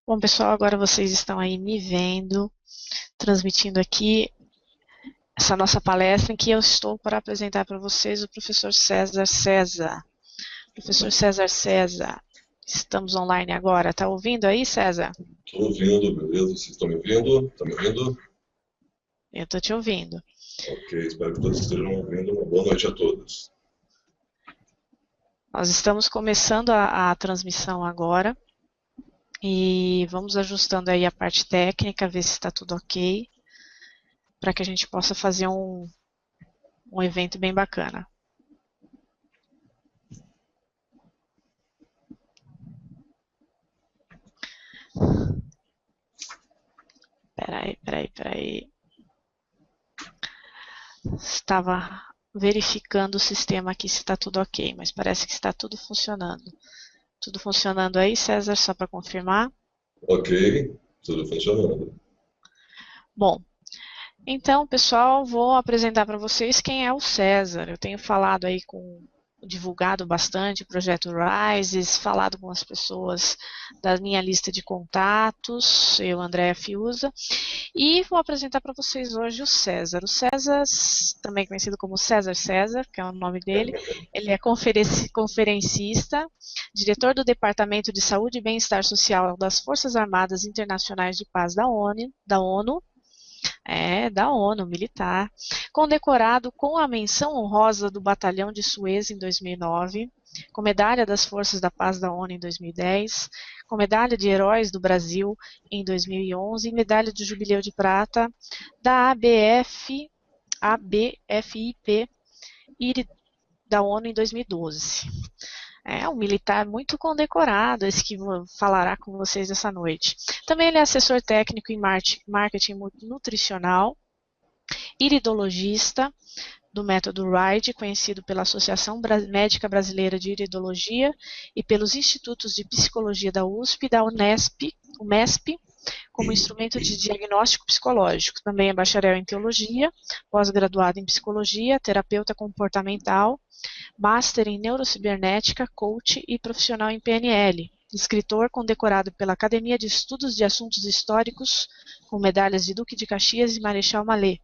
Bom, pessoal, agora vocês estão aí me vendo, transmitindo aqui essa nossa palestra em que eu estou para apresentar para vocês o professor César César. Professor César César, estamos online agora. Tá ouvindo aí, César? Estou ouvindo, beleza? Vocês estão me ouvindo? Estão me ouvindo? Eu estou te ouvindo. Ok, espero que todos estejam ouvindo. Uma boa noite a todos. Nós estamos começando a transmissão agora e vamos ajustando aí a parte técnica, ver se está tudo ok, para que a gente possa fazer um evento bem bacana. Peraí. Estava verificando o sistema aqui se está tudo ok, mas parece que está tudo funcionando. Tudo funcionando aí, César, só para confirmar? Ok, tudo funcionando. Bom, então, pessoal, vou apresentar para vocês quem é o César. Eu tenho falado aí divulgado bastante o projeto Rises, falado com as pessoas da minha lista de contatos, eu, Andréa Fiuza, e vou apresentar para vocês hoje o César. O César, também conhecido como César César, que é o nome dele, ele é conferencista, diretor do Departamento de Saúde e Bem-Estar Social das Forças Armadas Internacionais de Paz da ONU, militar, condecorado com a menção honrosa do Batalhão de Suez em 2009, com medalha das Forças da Paz da ONU em 2010, com medalha de Heróis do Brasil em 2011 e medalha de Jubileu de Prata da ABFIP da ONU em 2012. É um militar muito condecorado, esse que falará com vocês essa noite. Também ele é assessor técnico em marketing nutricional, iridologista do método RIDE, conhecido pela Associação Médica Brasileira de Iridologia e pelos Institutos de Psicologia da USP e da UMESP, como instrumento de diagnóstico psicológico. Também é bacharel em teologia, pós-graduado em psicologia, terapeuta comportamental, Master em Neurocibernética, Coach e profissional em PNL. Escritor condecorado pela Academia de Estudos de Assuntos Históricos, com medalhas de Duque de Caxias e Marechal Mallet.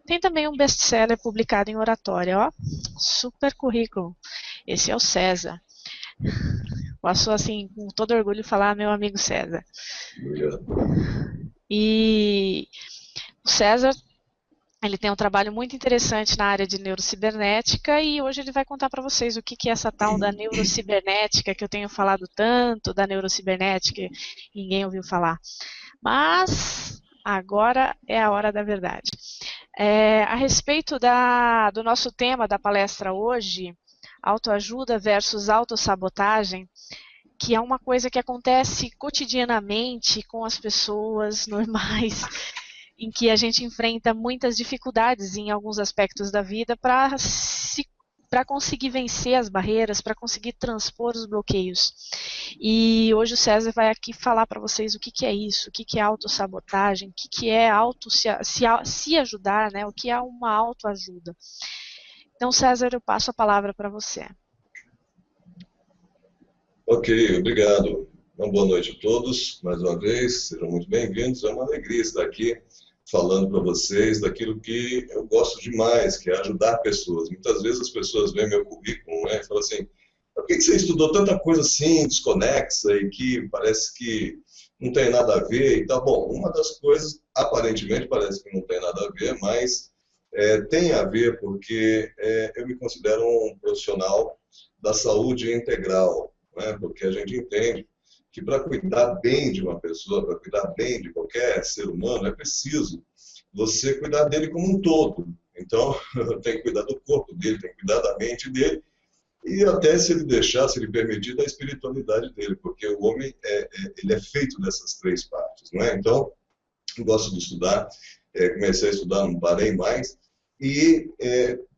Tem também um best-seller publicado em oratória, ó. Super currículo. Esse é o César. Posso, assim, com todo orgulho, falar meu amigo César. Obrigado. E o César, ele tem um trabalho muito interessante na área de neurocibernética e hoje ele vai contar para vocês o que é essa tal da neurocibernética, que eu tenho falado tanto da neurocibernética e ninguém ouviu falar. Mas agora é a hora da verdade. A respeito do nosso tema da palestra hoje, autoajuda versus autossabotagem, que é uma coisa que acontece cotidianamente com as pessoas normais, em que a gente enfrenta muitas dificuldades em alguns aspectos da vida para conseguir vencer as barreiras, para conseguir transpor os bloqueios. E hoje o César vai aqui falar para vocês o que é isso, o que é autossabotagem, o que é se ajudar, né? O que é uma autoajuda. Então, César, eu passo a palavra para você. Ok, obrigado. Uma boa noite a todos, mais uma vez, sejam muito bem-vindos. É uma alegria estar aqui falando para vocês daquilo que eu gosto demais, que é ajudar pessoas. Muitas vezes as pessoas veem meu currículo, né, e falam assim, por que você estudou tanta coisa assim, desconexa, e que parece que não tem nada a ver e tal? Bom, uma das coisas, aparentemente, parece que não tem nada a ver, mas tem a ver porque eu me considero um profissional da saúde integral, né, porque a gente entende que para cuidar bem de uma pessoa, para cuidar bem de qualquer ser humano, é preciso você cuidar dele como um todo. Então, tem que cuidar do corpo dele, tem que cuidar da mente dele, e até se ele deixar, se ele permitir, da espiritualidade dele, porque o homem ele é feito dessas três partes, não é? Então, eu gosto de estudar, comecei a estudar, não parei mais, e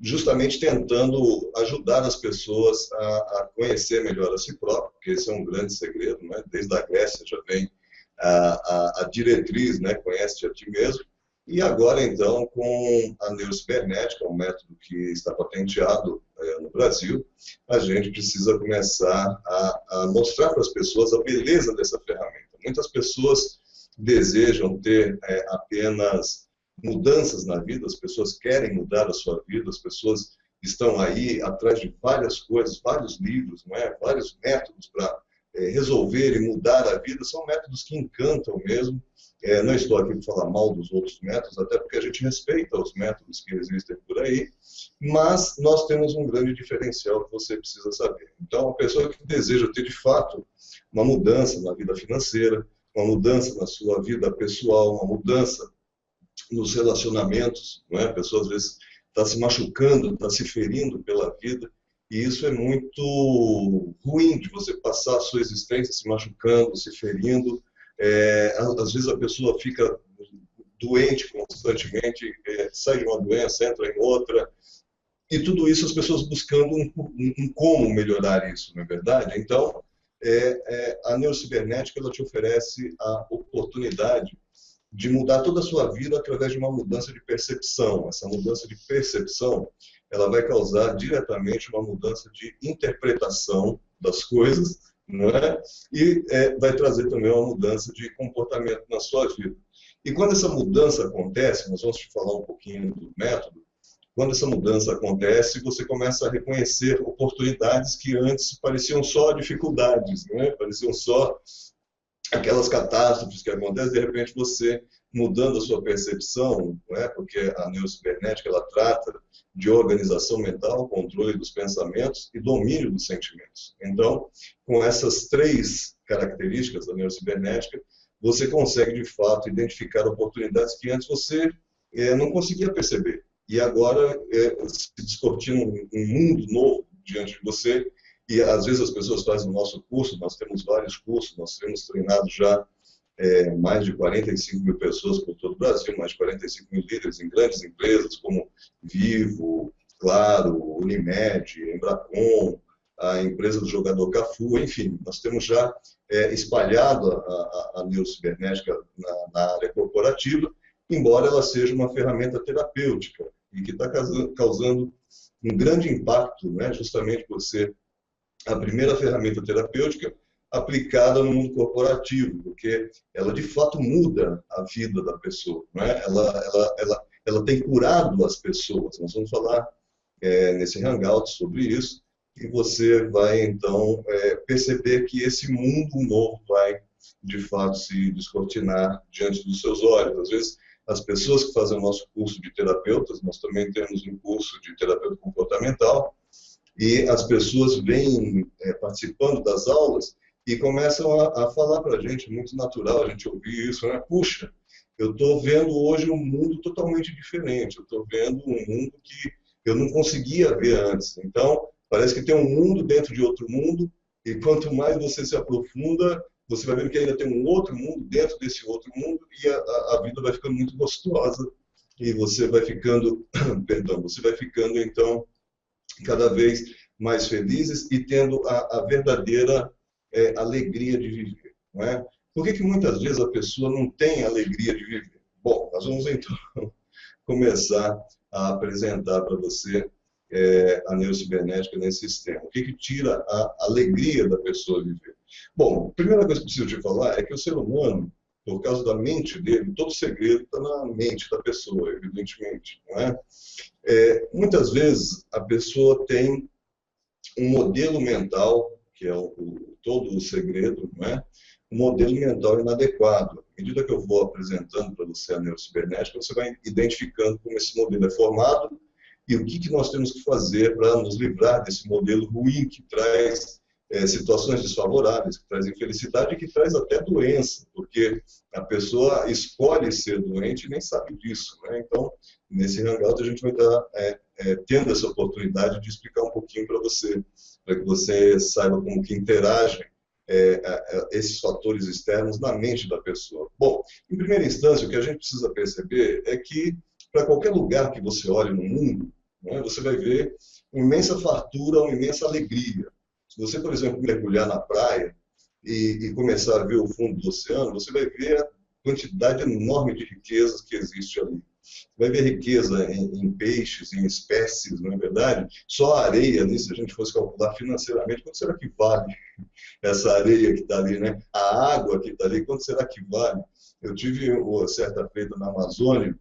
justamente tentando ajudar as pessoas a conhecer melhor a si próprio, porque esse é um grande segredo, né? Desde a Grécia já vem a diretriz, né? Conhece-te a ti mesmo, e agora então com a neurocibernética, um método que está patenteado no Brasil, a gente precisa começar a mostrar para as pessoas a beleza dessa ferramenta. Muitas pessoas desejam ter apenas mudanças na vida, as pessoas querem mudar a sua vida, as pessoas estão aí atrás de várias coisas, vários livros, não é? Vários métodos para resolver e mudar a vida, são métodos que encantam mesmo. Não estou aqui para falar mal dos outros métodos, até porque a gente respeita os métodos que existem por aí, mas nós temos um grande diferencial que você precisa saber. Então, a pessoa que deseja ter de fato uma mudança na vida financeira, uma mudança na sua vida pessoal, uma mudança nos relacionamentos, não é? A pessoa às vezes está se machucando, está se ferindo pela vida, e isso é muito ruim de você passar a sua existência se machucando, se ferindo. Às vezes a pessoa fica doente constantemente, sai de uma doença, entra em outra, e tudo isso as pessoas buscando um como melhorar isso, não é verdade? Então, a neurocibernética ela te oferece a oportunidade de mudar toda a sua vida através de uma mudança de percepção. Essa mudança de percepção, ela vai causar diretamente uma mudança de interpretação das coisas, não é? E vai trazer também uma mudança de comportamento na sua vida. E quando essa mudança acontece, nós vamos te falar um pouquinho do método, quando essa mudança acontece, você começa a reconhecer oportunidades que antes pareciam só dificuldades, né? Pareciam só aquelas catástrofes que acontecem, de repente você mudando a sua percepção, né? Porque a neurocibernética ela trata de organização mental, controle dos pensamentos e domínio dos sentimentos. Então, com essas três características da neurocibernética, você consegue de fato identificar oportunidades que antes você não conseguia perceber. E agora se descortina um mundo novo diante de você. E às vezes as pessoas fazem o nosso curso, nós temos vários cursos, nós temos treinado já mais de 45 mil pessoas por todo o Brasil, mais de 45 mil líderes em grandes empresas como Vivo, Claro, Unimed, Embracon, a empresa do jogador Cafu, enfim, nós temos já espalhado a neurocibernética na área corporativa, embora ela seja uma ferramenta terapêutica e que está causando um grande impacto, né, justamente por ser a primeira ferramenta terapêutica aplicada no mundo corporativo, porque ela de fato muda a vida da pessoa, né? Ela tem curado as pessoas. Nós vamos falar nesse hangout sobre isso, e você vai então perceber que esse mundo novo vai de fato se descortinar diante dos seus olhos. Às vezes as pessoas que fazem o nosso curso de terapeutas, nós também temos um curso de terapeuta comportamental, e as pessoas vêm participando das aulas e começam a falar para a gente, muito natural a gente ouvir isso, né? Puxa, eu estou vendo hoje um mundo totalmente diferente, eu estou vendo um mundo que eu não conseguia ver antes. Então, parece que tem um mundo dentro de outro mundo, e quanto mais você se aprofunda, você vai ver que ainda tem um outro mundo dentro desse outro mundo, e a vida vai ficando muito gostosa, e você vai ficando, perdão, você vai ficando, então, cada vez mais felizes e tendo a verdadeira alegria de viver, não é? Por que muitas vezes a pessoa não tem alegria de viver? Bom, nós vamos então começar a apresentar para você a neurocibernética nesse sistema. O que tira a alegria da pessoa viver? Bom, a primeira coisa que eu preciso te falar é que o ser humano, por causa da mente dele, todo segredo está na mente da pessoa, evidentemente, não é? Muitas vezes a pessoa tem um modelo mental, que é todo o segredo, não é? Um modelo mental inadequado. À medida que eu vou apresentando para você a neurocibernética, você vai identificando como esse modelo é formado e o que nós temos que fazer para nos livrar desse modelo ruim que traz situações desfavoráveis, que traz infelicidade e que traz até doença, porque a pessoa escolhe ser doente e nem sabe disso, né? Então, nesse hangout a gente vai estar tendo essa oportunidade de explicar um pouquinho para que você saiba como que interagem esses fatores externos na mente da pessoa. Bom, em primeira instância, o que a gente precisa perceber é que para qualquer lugar que você olhe no mundo, né, você vai ver uma imensa fartura, uma imensa alegria. Se você, por exemplo, mergulhar na praia e começar a ver o fundo do oceano, você vai ver a quantidade enorme de riquezas que existe ali. Se vai ver riqueza em peixes, em espécies, não é verdade? Só a areia ali, se a gente fosse calcular financeiramente, quanto será que vale essa areia que está ali, né? A água que está ali, quanto será que vale? Eu tive uma certa feita na Amazônia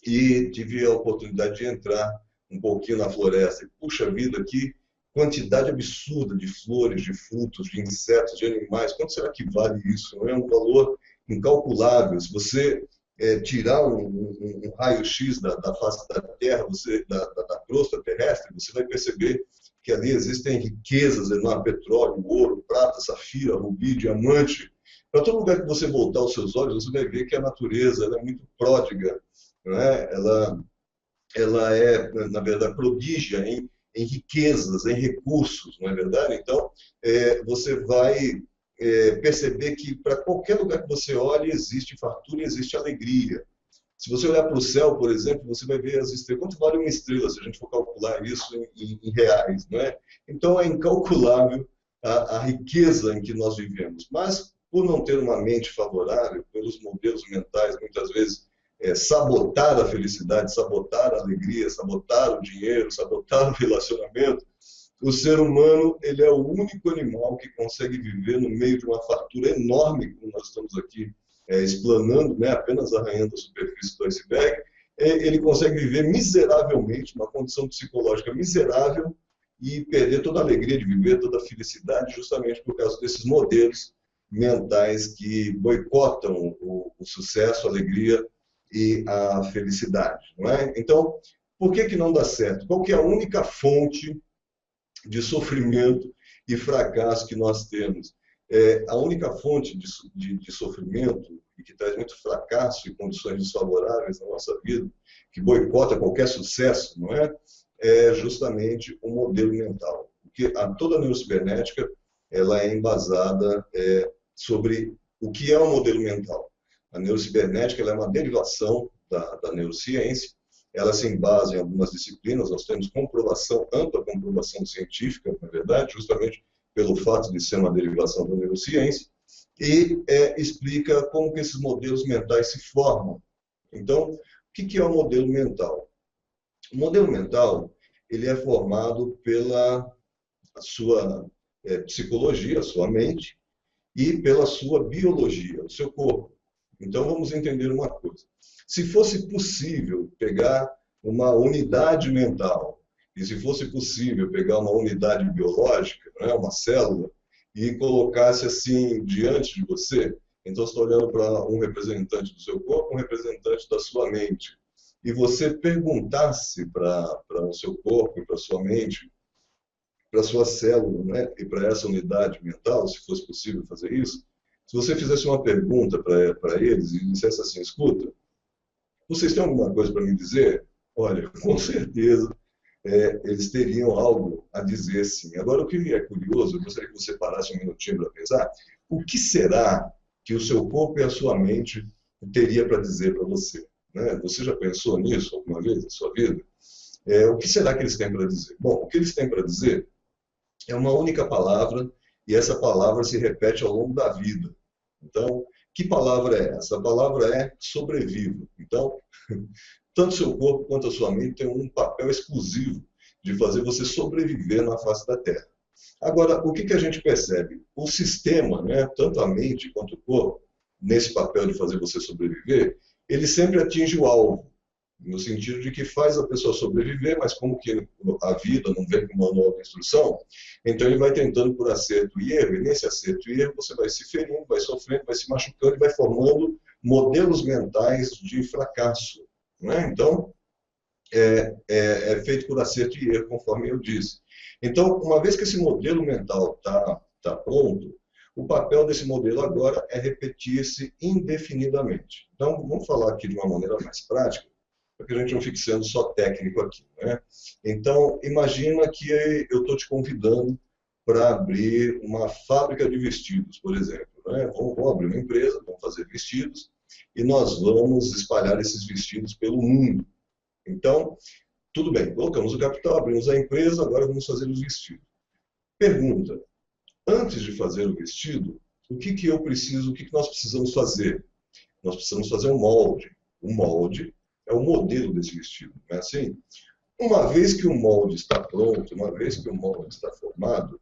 e tive a oportunidade de entrar um pouquinho na floresta. E, puxa vida, que quantidade absurda de flores, de frutos, de insetos, de animais. Quanto será que vale isso? Não é um valor incalculável. Se você tirar um raio-x da face da Terra, da crosta terrestre, você vai perceber que ali existem riquezas enormes, petróleo, ouro, prata, safira, rubi, diamante. Para todo lugar que você voltar os seus olhos, você vai ver que a natureza ela é muito pródiga, não é? Ela é, na verdade, prodígia em riquezas, em recursos, não é verdade? Então, você vai perceber que para qualquer lugar que você olhe, existe fartura e existe alegria. Se você olhar para o céu, por exemplo, você vai ver as estrelas. Quanto vale uma estrela, se a gente for calcular isso em reais, não é? Então, é incalculável a riqueza em que nós vivemos. Mas, por não ter uma mente favorável, pelos modelos mentais, muitas vezes, sabotar a felicidade, sabotar a alegria, sabotar o dinheiro, sabotar o relacionamento, o ser humano ele é o único animal que consegue viver no meio de uma fartura enorme, como nós estamos aqui explanando, né, apenas arranhando a superfície do iceberg. Ele consegue viver miseravelmente, uma condição psicológica miserável, e perder toda a alegria de viver, toda a felicidade, justamente por causa desses modelos mentais que boicotam o sucesso, a alegria e a felicidade, não é? Então, por que não dá certo? Qual que é a única fonte de sofrimento e fracasso que nós temos? A única fonte de sofrimento e que traz muito fracasso e condições desfavoráveis na nossa vida, que boicota qualquer sucesso, não é? É justamente o modelo mental. Porque toda a neurocibernética ela é embasada sobre o que é o modelo mental. A neurocibernética ela é uma derivação da neurociência, ela se embasa em algumas disciplinas, nós temos comprovação, ampla comprovação científica, na verdade, justamente pelo fato de ser uma derivação da neurociência, e explica como que esses modelos mentais se formam. Então, o que é o modelo mental? O modelo mental ele é formado pela sua psicologia, a sua mente, e pela sua biologia, o seu corpo. Então, vamos entender uma coisa. Se fosse possível pegar uma unidade mental, e se fosse possível pegar uma unidade biológica, né, uma célula, e colocasse assim diante de você, então você está olhando para um representante do seu corpo, um representante da sua mente, e você perguntasse para o seu corpo e para a sua mente, para a sua célula, né, e para essa unidade mental, se fosse possível fazer isso, se você fizesse uma pergunta para eles e dissesse assim, escuta, vocês têm alguma coisa para me dizer? Olha, com certeza eles teriam algo a dizer sim. Agora, o que é curioso, eu gostaria que você parasse um minutinho para pensar, o que será que o seu corpo e a sua mente teria para dizer para você? Né? Você já pensou nisso alguma vez na sua vida? O que será que eles têm para dizer? Bom, o que eles têm para dizer é uma única palavra e essa palavra se repete ao longo da vida. Então, que palavra é essa? A palavra é sobreviva. Então, tanto seu corpo quanto a sua mente têm um papel exclusivo de fazer você sobreviver na face da Terra. Agora, o que a gente percebe? O sistema, né, tanto a mente quanto o corpo, nesse papel de fazer você sobreviver, ele sempre atinge o alvo, no sentido de que faz a pessoa sobreviver, mas como que a vida não vem com manual de instrução, então ele vai tentando por acerto e erro, e nesse acerto e erro você vai se ferindo, vai sofrendo, vai se machucando e vai formando modelos mentais de fracasso. Né? Então, é feito por acerto e erro, conforme eu disse. Então, uma vez que esse modelo mental tá pronto, o papel desse modelo agora é repetir-se indefinidamente. Então, vamos falar aqui de uma maneira mais prática, para que a gente não fique sendo só técnico aqui. Né? Então, imagina que eu estou te convidando para abrir uma fábrica de vestidos, por exemplo. Né? Vamos abrir uma empresa, vamos fazer vestidos, e nós vamos espalhar esses vestidos pelo mundo. Então, tudo bem, colocamos o capital, abrimos a empresa, agora vamos fazer os vestidos. Pergunta, antes de fazer o vestido, o que eu preciso, o que nós precisamos fazer? Nós precisamos fazer um molde. O molde é o modelo desse vestido, não é assim? Uma vez que o molde está pronto, uma vez que o molde está formado,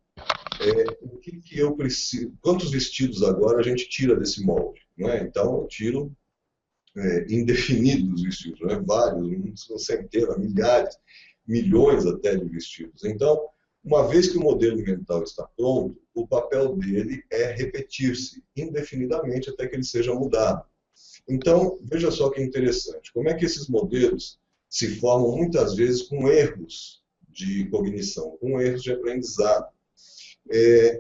o que eu preciso? Quantos vestidos agora a gente tira desse molde? Não é? Então, eu tiro indefinidos vestidos, né? Vários, centenas, milhares, milhões até de vestidos. Então, uma vez que o modelo mental está pronto, o papel dele é repetir-se indefinidamente até que ele seja mudado. Então, veja só que interessante. Como é que esses modelos se formam muitas vezes com erros de cognição, com erros de aprendizado.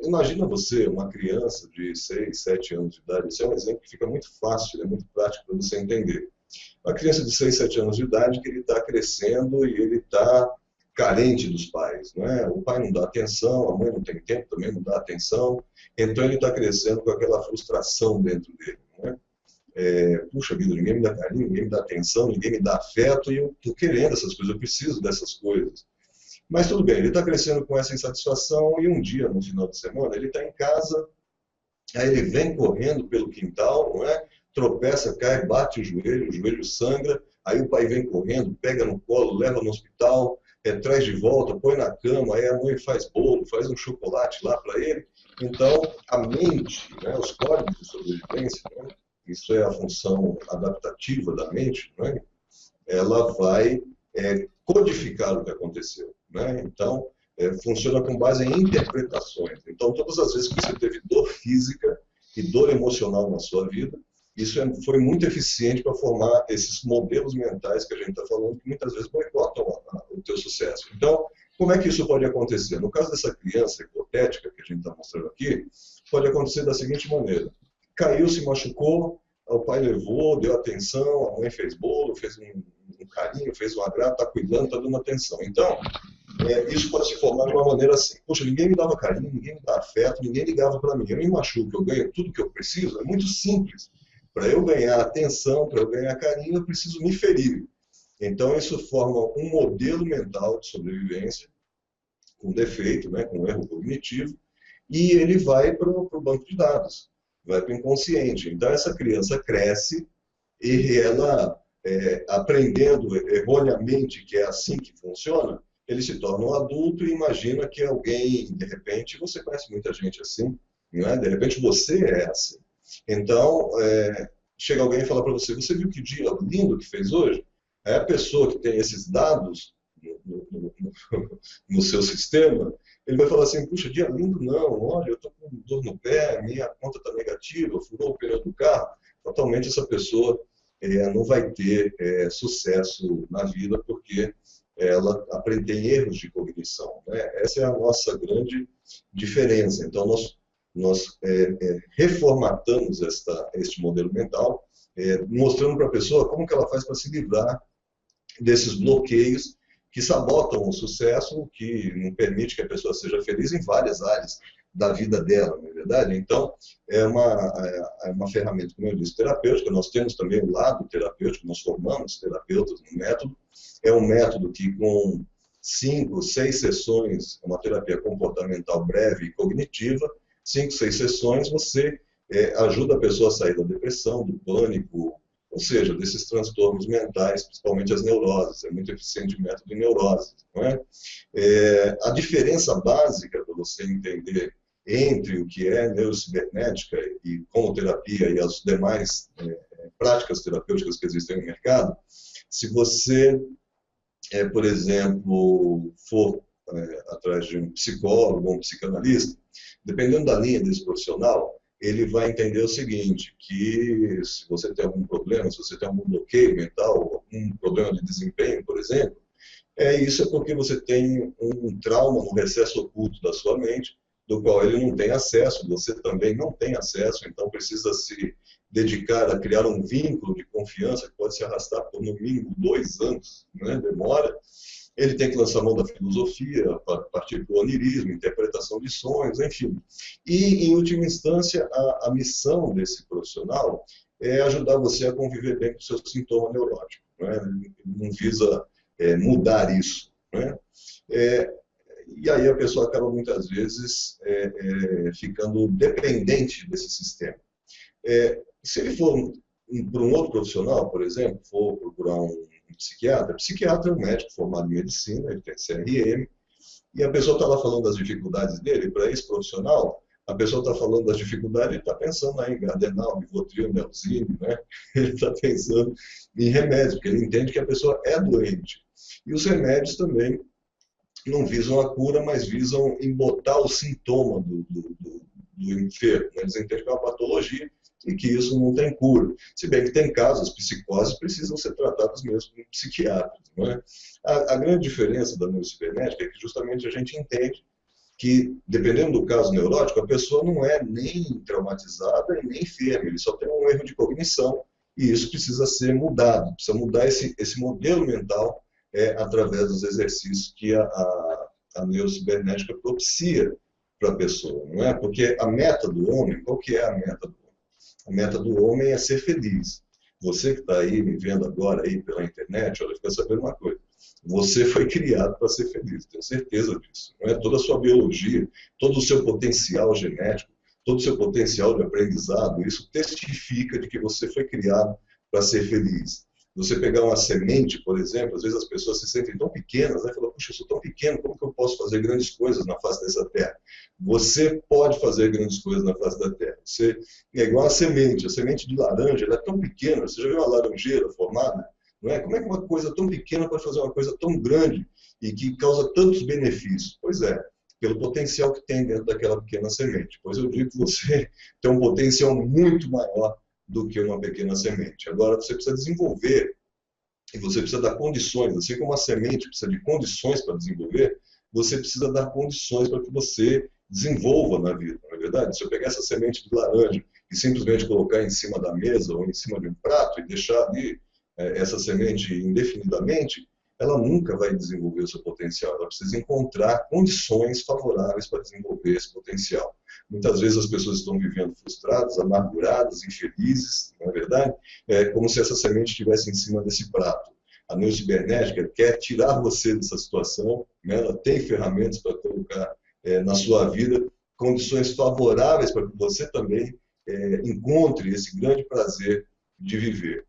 Imagina você, uma criança de 6, 7 anos de idade, esse é um exemplo que fica muito fácil, é muito prático para você entender. Uma criança de 6, 7 anos de idade que ele está crescendo e ele está carente dos pais, não é? O pai não dá atenção, a mãe não tem tempo, também não dá atenção, então ele está crescendo com aquela frustração dentro dele, não é? Puxa vida, ninguém me dá carinho, ninguém me dá atenção, ninguém me dá afeto, e eu estou querendo essas coisas, eu preciso dessas coisas. Mas tudo bem, ele está crescendo com essa insatisfação e um dia, no final de semana, ele está em casa, aí ele vem correndo pelo quintal, não é? Tropeça, cai, bate o joelho sangra, aí o pai vem correndo, pega no colo, leva no hospital, traz de volta, põe na cama, aí a mãe faz bolo, faz um chocolate lá para ele. Então, a mente, né, os códigos de sobrevivência, né, isso é a função adaptativa da mente, né, ela vai codificar o que aconteceu. Né? Então, funciona com base em interpretações. Então, todas as vezes que você teve dor física e dor emocional na sua vida, isso foi muito eficiente para formar esses modelos mentais que a gente está falando, que muitas vezes boicotam o teu sucesso. Então, como é que isso pode acontecer? No caso dessa criança hipotética que a gente está mostrando aqui, pode acontecer da seguinte maneira. Caiu, se machucou, o pai levou, deu atenção, a mãe fez bolo, fez um carinho, fez um agrado, está cuidando, está dando atenção. Então, isso pode se formar de uma maneira assim. Poxa, ninguém me dava carinho, ninguém me dava afeto, ninguém ligava para mim. Eu me machuco, eu ganho tudo que eu preciso, é muito simples. Para eu ganhar atenção, para eu ganhar carinho, eu preciso me ferir. Então, isso forma um modelo mental de sobrevivência, com defeito, né, com erro cognitivo, e ele vai para o banco de dados, vai para o inconsciente. Então, essa criança cresce e ela, aprendendo erroneamente que é assim que funciona, ele se torna um adulto e imagina que alguém, de repente, você conhece muita gente assim, não é? De repente você é assim. Então, chega alguém e fala para você, você viu que dia lindo que fez hoje? É a pessoa que tem esses dados no seu sistema, ele vai falar assim, puxa, dia lindo não, olha, eu estou com dor no pé, minha conta está negativa, furou o pneu do carro. Totalmente essa pessoa não vai ter sucesso na vida porque ela tem erros de cognição. Né? Essa é a nossa grande diferença. Então, nós reformatamos este modelo mental, mostrando para a pessoa como que ela faz para se livrar desses bloqueios que sabotam o sucesso, que não permite que a pessoa seja feliz em várias áreas da vida dela, não é verdade? Então, é uma ferramenta, como eu disse, terapêutica. Nós temos também o lado terapêutico, nós formamos terapeutas no método. É um método que, com 5, 6 sessões, uma terapia comportamental breve e cognitiva, 5, 6 sessões, você ajuda a pessoa a sair da depressão, do pânico, ou seja, desses transtornos mentais, principalmente as neuroses. É muito eficiente o método de neurose. Não é? A diferença básica para você entender entre o que é neurocibernética e como terapia e as demais práticas terapêuticas que existem no mercado, se você, por exemplo, for atrás de um psicólogo ou um psicanalista, dependendo da linha desse profissional, ele vai entender o seguinte, que se você tem algum problema, se você tem algum bloqueio mental, algum problema de desempenho, por exemplo, isso é porque você tem um trauma no recesso oculto da sua mente, do qual ele não tem acesso, você também não tem acesso, então precisa se dedicar a criar um vínculo de confiança que pode se arrastar por no mínimo 2 anos, né? Demora. Ele tem que lançar mão da filosofia, partir para o onirismo, interpretação de sonhos, enfim. E, em última instância, a missão desse profissional é ajudar você a conviver bem com o seu sintoma neurótico. Né? Ele não visa mudar isso. Né? E aí a pessoa acaba, muitas vezes, ficando dependente desse sistema. Se ele for para um outro profissional, por exemplo, for procurar um psiquiatra. Psiquiatra é um médico formado em medicina, ele tem CRM, e a pessoa está lá falando das dificuldades dele. Para esse profissional, a pessoa está falando das dificuldades, ele está pensando aí em Gardenal, Rivotril, Melzine, né? Ele está pensando em remédios, porque ele entende que a pessoa é doente. E os remédios também não visam a cura, mas visam embotar o sintoma do enfermo. Eles entendem que é uma patologia e que isso não tem cura. Se bem que tem casos, as psicoses precisam ser tratadas mesmo por psiquiatras. Não é? A grande diferença da neurocibernética é que justamente a gente entende que, dependendo do caso neurótico, a pessoa não é nem traumatizada e nem enferma, ele só tem um erro de cognição e isso precisa ser mudado, precisa mudar esse modelo mental através dos exercícios que a neurocibernética propicia para a pessoa, não é? Porque a meta do homem, qual que é a meta do homem? A meta do homem é ser feliz. Você que está aí me vendo agora aí pela internet, olha, fica sabendo uma coisa. Você foi criado para ser feliz, tenho certeza disso. Não é? Toda a sua biologia, todo o seu potencial genético, todo o seu potencial de aprendizado, isso testifica de que você foi criado para ser feliz. Você pegar uma semente, por exemplo, às vezes as pessoas se sentem tão pequenas, né? Falam, puxa, eu sou tão pequeno, como que eu posso fazer grandes coisas na face dessa terra? Você pode fazer grandes coisas na face da terra. Você é igual a semente de laranja, ela é tão pequena, você já viu uma laranjeira formada? Não é? Como é que uma coisa tão pequena pode fazer uma coisa tão grande e que causa tantos benefícios? Pois é, pelo potencial que tem dentro daquela pequena semente. Pois eu digo que você tem um potencial muito maior do que uma pequena semente. Agora, você precisa desenvolver e você precisa dar condições, assim como a semente precisa de condições para desenvolver, você precisa dar condições para que você desenvolva na vida, não é verdade? Se eu pegar essa semente de laranja e simplesmente colocar em cima da mesa ou em cima de um prato e deixar ali essa semente indefinidamente, ela nunca vai desenvolver o seu potencial. Ela precisa encontrar condições favoráveis para desenvolver esse potencial. Muitas vezes as pessoas estão vivendo frustradas, amarguradas, infelizes, não é verdade? É como se essa semente estivesse em cima desse prato. A neurocibernética quer tirar você dessa situação, né? Ela tem ferramentas para colocar na sua vida condições favoráveis para que você também encontre esse grande prazer de viver.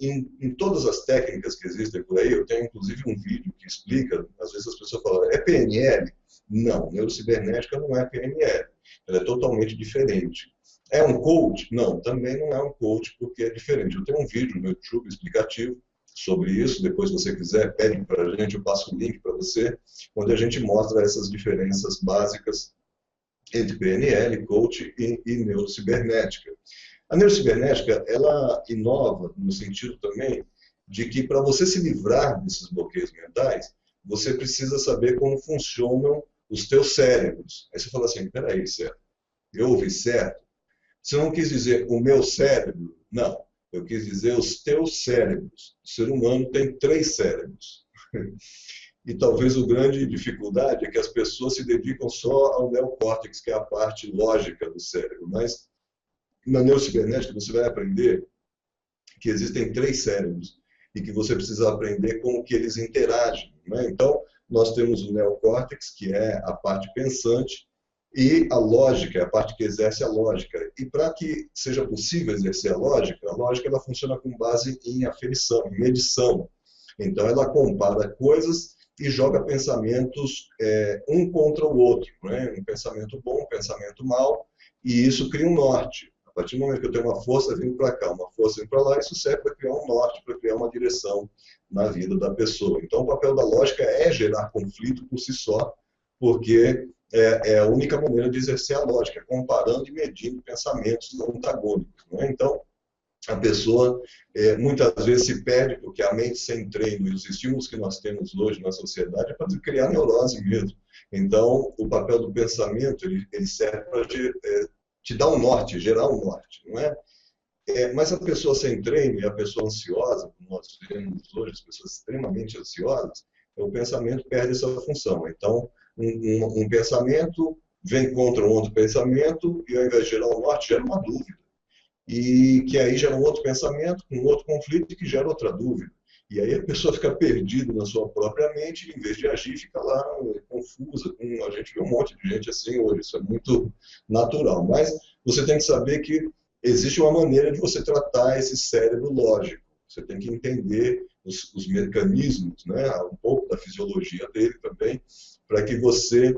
Em todas as técnicas que existem por aí, eu tenho inclusive um vídeo que explica, às vezes as pessoas falam, é PNL? Não, neurocibernética não é PNL, ela é totalmente diferente. É um coach? Não, também não é um coach, porque é diferente. Eu tenho um vídeo no YouTube explicativo sobre isso, depois se você quiser, pede para a gente, eu passo o link para você, onde a gente mostra essas diferenças básicas entre PNL, coach e neurocibernética. A neurocibernética, ela inova no sentido também de que para você se livrar desses bloqueios mentais, você precisa saber como funcionam os teus cérebros. Aí você fala assim, peraí, certo? Eu ouvi certo? Você não quis dizer o meu cérebro? Não. Eu quis dizer os teus cérebros. O ser humano tem 3 cérebros. E talvez a grande dificuldade é que as pessoas se dedicam só ao neocórtex, que é a parte lógica do cérebro. Mas na neurocibernética você vai aprender que existem 3 cérebros e que você precisa aprender como que eles interagem, né? Então, nós temos o neocórtex, que é a parte pensante, e a lógica é a parte que exerce a lógica. E para que seja possível exercer a lógica ela funciona com base em aferição, em medição. Então, ela compara coisas e joga pensamentos um contra o outro, né? Um pensamento bom, um pensamento mau, e isso cria um norte. A partir do momento que eu tenho uma força vindo para cá, uma força vindo para lá, isso serve para criar um norte, para criar uma direção na vida da pessoa. Então, o papel da lógica é gerar conflito por si só, porque é a única maneira de exercer a lógica, comparando e medindo pensamentos antagônicos, né? Então, a pessoa muitas vezes se perde, porque a mente sem treino e os estímulos que nós temos hoje na sociedade é para criar neurose mesmo. Então, o papel do pensamento ele serve para te dar um norte, gerar um norte, não é? Mas a pessoa sem treino e a pessoa ansiosa, como nós vemos hoje, as pessoas extremamente ansiosas, o pensamento perde essa função. Então, um pensamento vem contra um outro pensamento e, ao invés de gerar um norte, gera uma dúvida. E que aí gera um outro pensamento, um outro conflito que gera outra dúvida. E aí a pessoa fica perdida na sua própria mente, em vez de agir, fica lá confusa. A gente vê um monte de gente assim hoje, isso é muito natural. Mas você tem que saber que existe uma maneira de você tratar esse cérebro lógico. Você tem que entender os mecanismos, né, um pouco da fisiologia dele também, para que você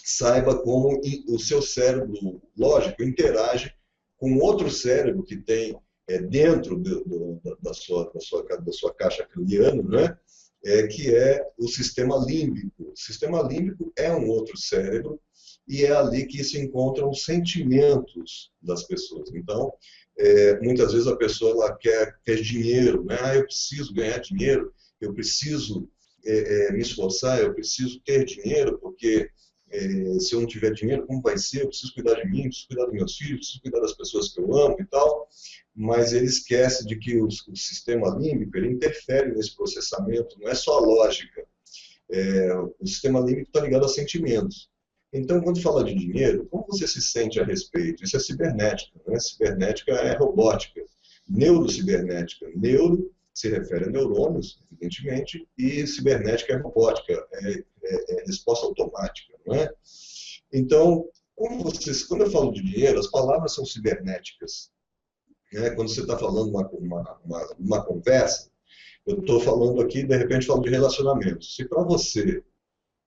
saiba como o seu cérebro, lógico, interage com outro cérebro que tem dentro da sua caixa craniana, né? Que é o sistema límbico. O sistema límbico é um outro cérebro e é ali que se encontram os sentimentos das pessoas. Então, muitas vezes a pessoa ela quer dinheiro, né? Eu preciso ganhar dinheiro, eu preciso me esforçar, eu preciso ter dinheiro, porque se eu não tiver dinheiro, como vai ser? Eu preciso cuidar de mim, preciso cuidar dos meus filhos, preciso cuidar das pessoas que eu amo e tal. Mas ele esquece de que o sistema límbico ele interfere nesse processamento, não é só a lógica. O sistema límbico está ligado a sentimentos. Então, quando fala de dinheiro, como você se sente a respeito? Isso é cibernética, né? Cibernética é robótica. Neurocibernética. Neuro se refere a neurônios, evidentemente, e cibernética é robótica, é resposta automática, não é? Então, quando eu falo de dinheiro, as palavras são cibernéticas. Né? Quando você está falando uma conversa, eu estou falando aqui, de repente, falo de relacionamentos. Se para você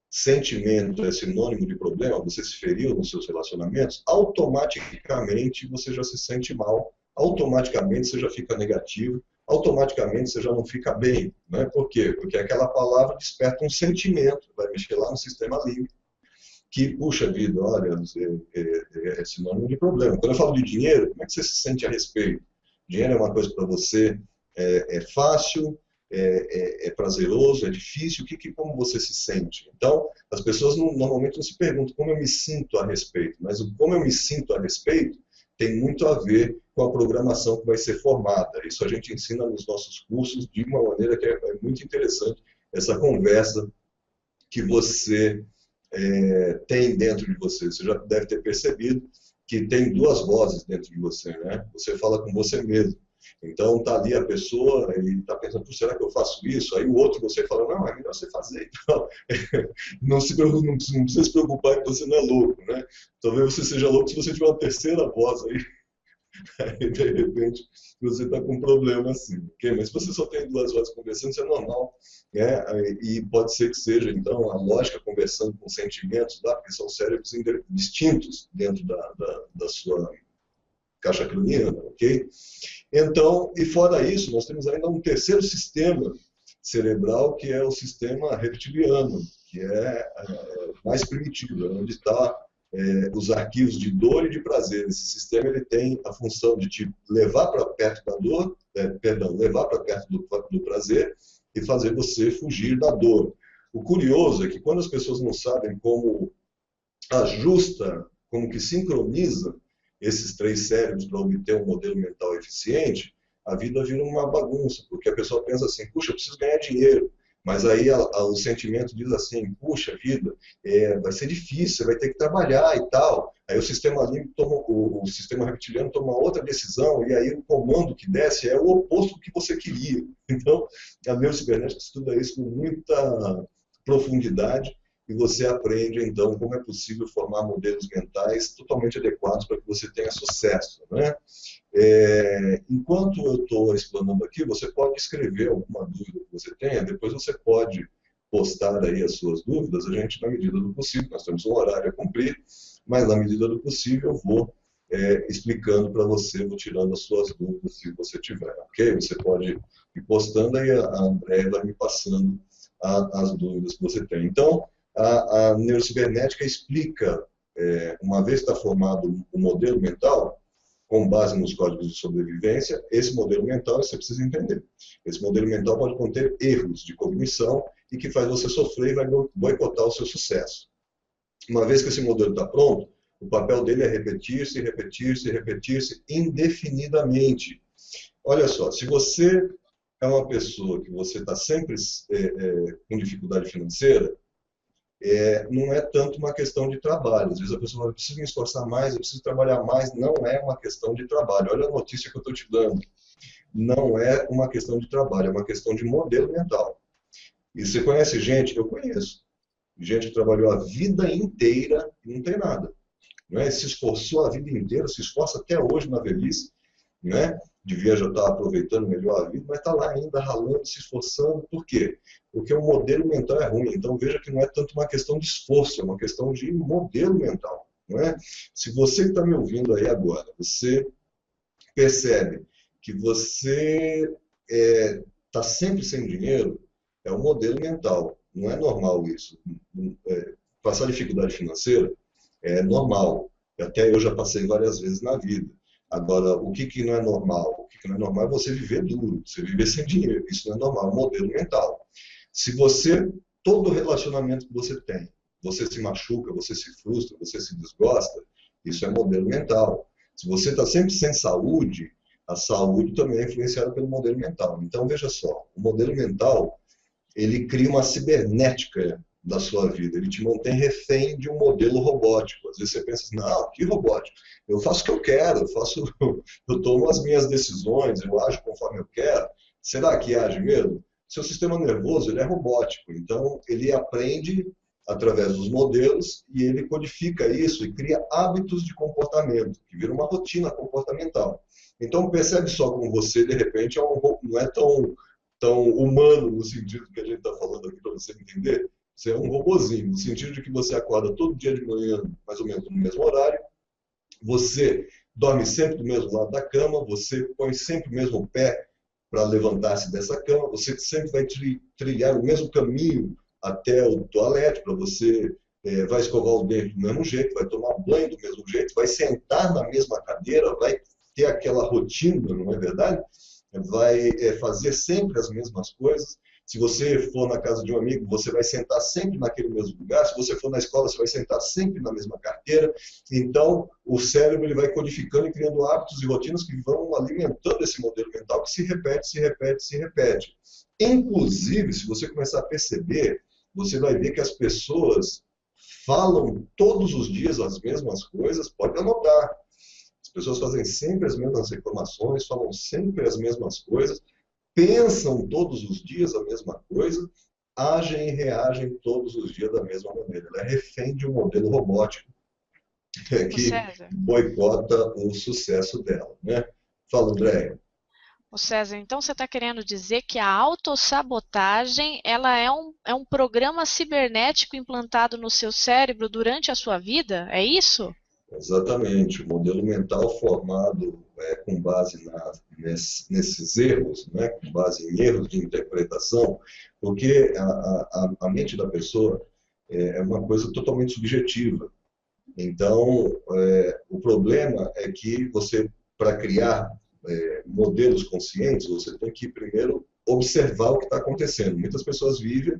sentimento é sinônimo de problema, você se feriu nos seus relacionamentos, automaticamente você já se sente mal, automaticamente você já fica negativo, automaticamente você já não fica bem. Né? Por quê? Porque aquela palavra desperta um sentimento, vai mexer lá no sistema límbico, que, puxa vida, olha, é sinônimo de problema. Quando eu falo de dinheiro, como é que você se sente a respeito? Dinheiro é uma coisa para você, é fácil, é prazeroso, é difícil, como você se sente? Então, as pessoas normalmente não se perguntam como eu me sinto a respeito, mas o como eu me sinto a respeito tem muito a ver com a programação que vai ser formada. Isso a gente ensina nos nossos cursos de uma maneira que é muito interessante, essa conversa que você tem dentro de você. Você já deve ter percebido que tem duas vozes dentro de você, né? Você fala com você mesmo. Então, está ali a pessoa e está pensando, será que eu faço isso? Aí o outro, você fala, não, é melhor você fazer. Então, não precisa se preocupar que você não é louco, né? Talvez você seja louco se você tiver uma terceira voz aí. Aí, de repente, você está com um problema assim. Okay? Mas se você só tem duas vozes conversando, isso é normal. Né? E pode ser que seja, então, a lógica conversando com sentimentos, tá? Porque são cérebros distintos dentro da sua caixa craniana, ok? Então, e fora isso, nós temos ainda um terceiro sistema cerebral, que é o sistema reptiliano, que é mais primitivo, onde está os arquivos de dor e de prazer. Esse sistema ele tem a função de te levar para perto da dor, levar para perto do prazer e fazer você fugir da dor. O curioso é que quando as pessoas não sabem como ajusta, como que sincroniza esses três cérebros para obter um modelo mental eficiente, a vida vira uma bagunça, porque a pessoa pensa assim, puxa, eu preciso ganhar dinheiro. Mas aí o sentimento diz assim, puxa vida, vai ser difícil, você vai ter que trabalhar e tal. Aí o sistema límbico o sistema reptiliano toma outra decisão, e aí o comando que desce é o oposto do que você queria. Então, a neurocibernética estuda isso com muita profundidade, e você aprende, então, como é possível formar modelos mentais totalmente adequados para que você tenha sucesso, né? Enquanto eu estou explanando aqui, você pode escrever alguma dúvida que você tenha, depois você pode postar aí as suas dúvidas, a gente, na medida do possível, nós temos um horário a cumprir, mas na medida do possível eu vou explicando para você, vou tirando as suas dúvidas se você tiver, ok? Você pode ir postando aí, a Andréia vai me passando as dúvidas que você tem. Então, a neurocibernética explica, uma vez que está formado o modelo mental, com base nos códigos de sobrevivência, esse modelo mental você precisa entender. Esse modelo mental pode conter erros de cognição e que faz você sofrer e vai boicotar o seu sucesso. Uma vez que esse modelo está pronto, o papel dele é repetir-se, repetir-se, repetir-se indefinidamente. Olha só, se você é uma pessoa que você está sempre com dificuldade financeira, não é tanto uma questão de trabalho. Às vezes a pessoa fala, eu preciso me esforçar mais, eu preciso trabalhar mais. Não é uma questão de trabalho. Olha a notícia que eu estou te dando. Não é uma questão de trabalho, é uma questão de modelo mental. E você conhece gente? Eu conheço. Gente que trabalhou a vida inteira e não tem nada. Não é? Se esforçou a vida inteira, se esforça até hoje na velhice né? Devia já estar aproveitando melhor a vida, mas está lá ainda ralando, se esforçando. Por quê? Porque o modelo mental é ruim. Então veja que não é tanto uma questão de esforço, é uma questão de modelo mental, não é? Se você que está me ouvindo aí agora, você percebe que você está sempre sem dinheiro, é um modelo mental. Não é normal isso. Passar dificuldade financeira é normal. Até eu já passei várias vezes na vida. Agora, o que não é normal? O que não é normal é você viver duro, você viver sem dinheiro. Isso não é normal, é um modelo mental. Se você, todo relacionamento que você tem, você se machuca, você se frustra, você se desgosta, isso é modelo mental. Se você está sempre sem saúde, a saúde também é influenciada pelo modelo mental. Então, veja só, o modelo mental, ele cria uma cibernética da sua vida, ele te mantém refém de um modelo robótico. Às vezes você pensa assim, não, que robótico? Eu faço o que eu quero, eu tomo as minhas decisões, eu ajo conforme eu quero. Será que age mesmo? Seu sistema nervoso, ele é robótico, então ele aprende através dos modelos e ele codifica isso e cria hábitos de comportamento, que vira uma rotina comportamental. Então percebe só como você, de repente, não é tão humano no sentido que a gente está falando aqui para você entender. Você é um robozinho, no sentido de que você acorda todo dia de manhã, mais ou menos no mesmo horário, você dorme sempre do mesmo lado da cama, você põe sempre o mesmo pé para levantar-se dessa cama, você sempre vai trilhar o mesmo caminho até o toalete, para você vai escovar o dente do mesmo jeito, vai tomar banho do mesmo jeito, vai sentar na mesma cadeira, vai ter aquela rotina, não é verdade? Vai fazer sempre as mesmas coisas. Se você for na casa de um amigo, você vai sentar sempre naquele mesmo lugar. Se você for na escola, você vai sentar sempre na mesma carteira. Então, o cérebro ele vai codificando e criando hábitos e rotinas que vão alimentando esse modelo mental que se repete, se repete, se repete. Inclusive, se você começar a perceber, você vai ver que as pessoas falam todos os dias as mesmas coisas. Pode anotar. As pessoas fazem sempre as mesmas reclamações, falam sempre as mesmas coisas, pensam todos os dias a mesma coisa, agem e reagem todos os dias da mesma maneira. Ela é refém de um modelo robótico Ô que César, boicota o sucesso dela, né? Fala, Andréia. ô César, então você está querendo dizer que a autossabotagem ela é um programa cibernético implantado no seu cérebro durante a sua vida? É isso? Exatamente, o modelo mental formado com base nesses erros, né, com base em erros de interpretação, porque a mente da pessoa é uma coisa totalmente subjetiva. Então, o problema é que você, para criar modelos conscientes, você tem que primeiro observar o que está acontecendo. Muitas pessoas vivem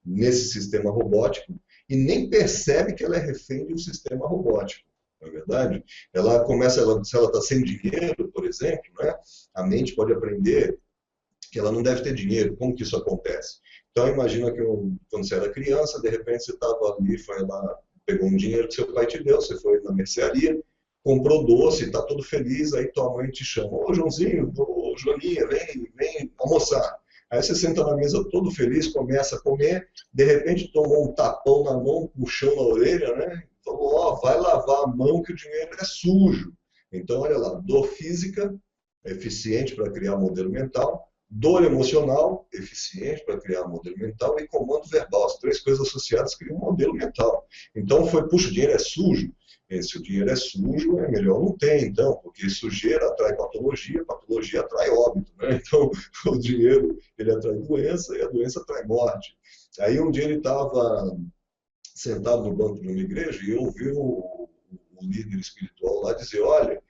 nesse sistema robótico e nem percebe que ela é refém de um sistema robótico. Não é verdade? Ela começa, se ela está sem dinheiro, por exemplo, né, a mente pode aprender que ela não deve ter dinheiro. Como que isso acontece? Então, imagina que quando você era criança, de repente você estava ali, foi lá, pegou um dinheiro que seu pai te deu, você foi na mercearia, comprou doce, está todo feliz, aí tua mãe te chama, ô Joãozinho, ô Joaninha, vem almoçar. Aí você senta na mesa todo feliz, começa a comer, de repente tomou um tapão na mão, um puxão na orelha, né? Falou, ó, vai lavar a mão que o dinheiro é sujo. Então, olha lá, dor física, eficiente para criar modelo mental, dor emocional, eficiente para criar modelo mental, e comando verbal. As três coisas associadas criam um modelo mental. Então, puxa, o dinheiro é sujo. Se o dinheiro é sujo, é melhor não ter, então, porque sujeira atrai patologia, patologia atrai óbito, né? Então, o dinheiro, ele atrai doença, e a doença atrai morte. Aí, um dia ele estava sentado no banco de uma igreja e ouviu o líder espiritual lá dizer, olha,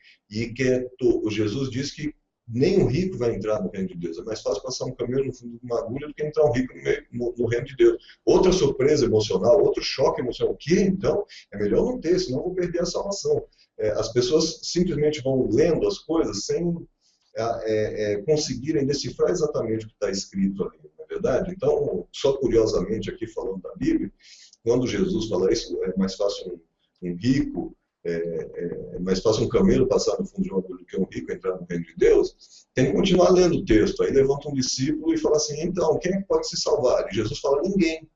o Jesus disse que nem um rico vai entrar no reino de Deus. É mais fácil passar um caminho no fundo de uma agulha do que entrar um rico no reino de Deus. Outra surpresa emocional, outro choque emocional. O quê? Então, é melhor não ter, senão eu vou perder a salvação. As pessoas simplesmente vão lendo as coisas sem conseguirem decifrar exatamente o que está escrito ali, não é verdade? Então, só curiosamente aqui falando da Bíblia, quando Jesus fala isso, é mais fácil um rico, é mais fácil um camelo passar no fundo de uma agulha do que um rico entrar no reino de Deus, tem que continuar lendo o texto. Aí levanta um discípulo e fala assim, então, quem é que pode se salvar? E Jesus fala, ninguém.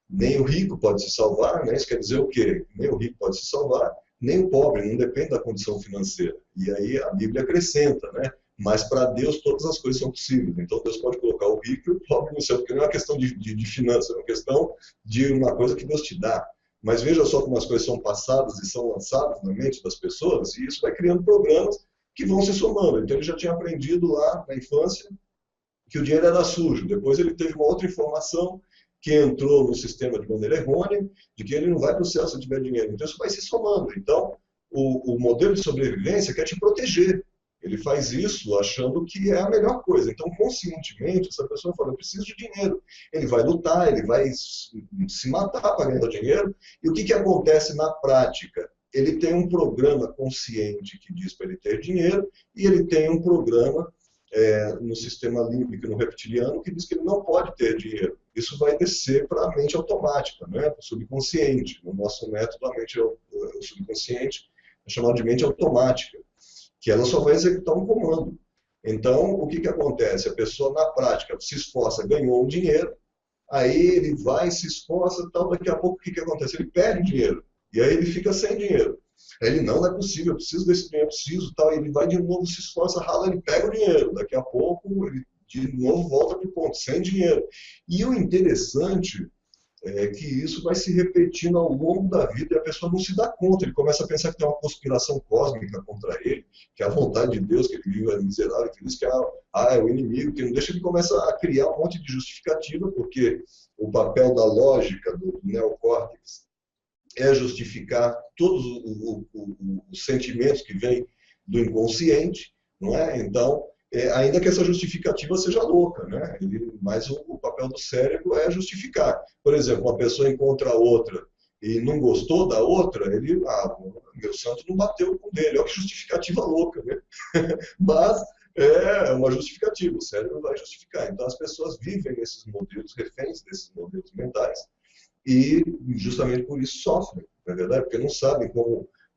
Nem o rico pode se salvar, né? Isso quer dizer o quê? Nem o rico pode se salvar, nem o pobre, não depende da condição financeira. E aí a Bíblia acrescenta, né? Mas para Deus todas as coisas são possíveis. Então Deus pode colocar o rico e o pobre no céu, porque não é uma questão de finanças, é uma questão de uma coisa que Deus te dá. Mas veja só como as coisas são passadas e são lançadas na mente das pessoas, e isso vai criando programas que vão se somando. Então ele já tinha aprendido lá na infância que o dinheiro era sujo. Depois ele teve uma outra informação que entrou no sistema de maneira errônea, de que ele não vai para o céu se tiver dinheiro. Então isso vai se somando. Então o modelo de sobrevivência quer te proteger. Ele faz isso achando que é a melhor coisa. Então, conscientemente, essa pessoa fala, eu preciso de dinheiro. Ele vai lutar, ele vai se matar para ganhar dinheiro. E o que, que acontece na prática? Ele tem um programa consciente que diz para ele ter dinheiro, e ele tem um programa no sistema límbico, no reptiliano, que diz que ele não pode ter dinheiro. Isso vai descer para a mente automática, né? Para o subconsciente. No nosso método, a mente o subconsciente é chamado de mente automática, que ela só vai executar um comando. Então, o que, que acontece? A pessoa, na prática, se esforça, ganhou um dinheiro, aí ele vai, se esforça, tal, daqui a pouco, o que, que acontece? Ele perde dinheiro, e aí ele fica sem dinheiro. Aí ele, não é possível, eu preciso desse dinheiro, eu preciso, tal, e ele vai de novo, se esforça, rala, ele pega o dinheiro, daqui a pouco, ele de novo volta para o ponto, sem dinheiro. E o interessante que isso vai se repetindo ao longo da vida e a pessoa não se dá conta. Ele começa a pensar que tem uma conspiração cósmica contra ele, que é a vontade de Deus, que ele vive é miserável, que diz que é o inimigo, que não deixa. Ele começa a criar um monte de justificativa, porque o papel da lógica do neocórtex é justificar todos os sentimentos que vêm do inconsciente, não é? Então, ainda que essa justificativa seja louca, né? Mas o papel do cérebro é justificar. Por exemplo, uma pessoa encontra outra e não gostou da outra, ele, meu santo não bateu com o dele. Olha que justificativa louca, né? Mas é uma justificativa, o cérebro vai justificar. Então as pessoas vivem nesses modelos, reféns desses modelos mentais, e justamente por isso sofrem, não é verdade? Porque não sabem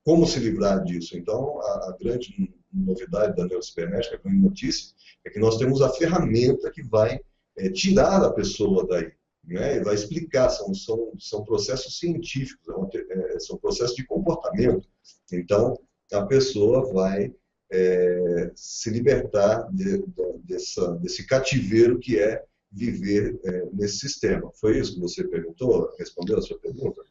como se livrar disso. Então, a grande novidade da neurocibernética, a grande notícia, é que nós temos a ferramenta que vai tirar a pessoa daí, né? E vai explicar, são processos científicos, são processos de comportamento. Então, a pessoa vai se libertar desse cativeiro que é viver nesse sistema. Foi isso que você perguntou? Respondeu a sua pergunta?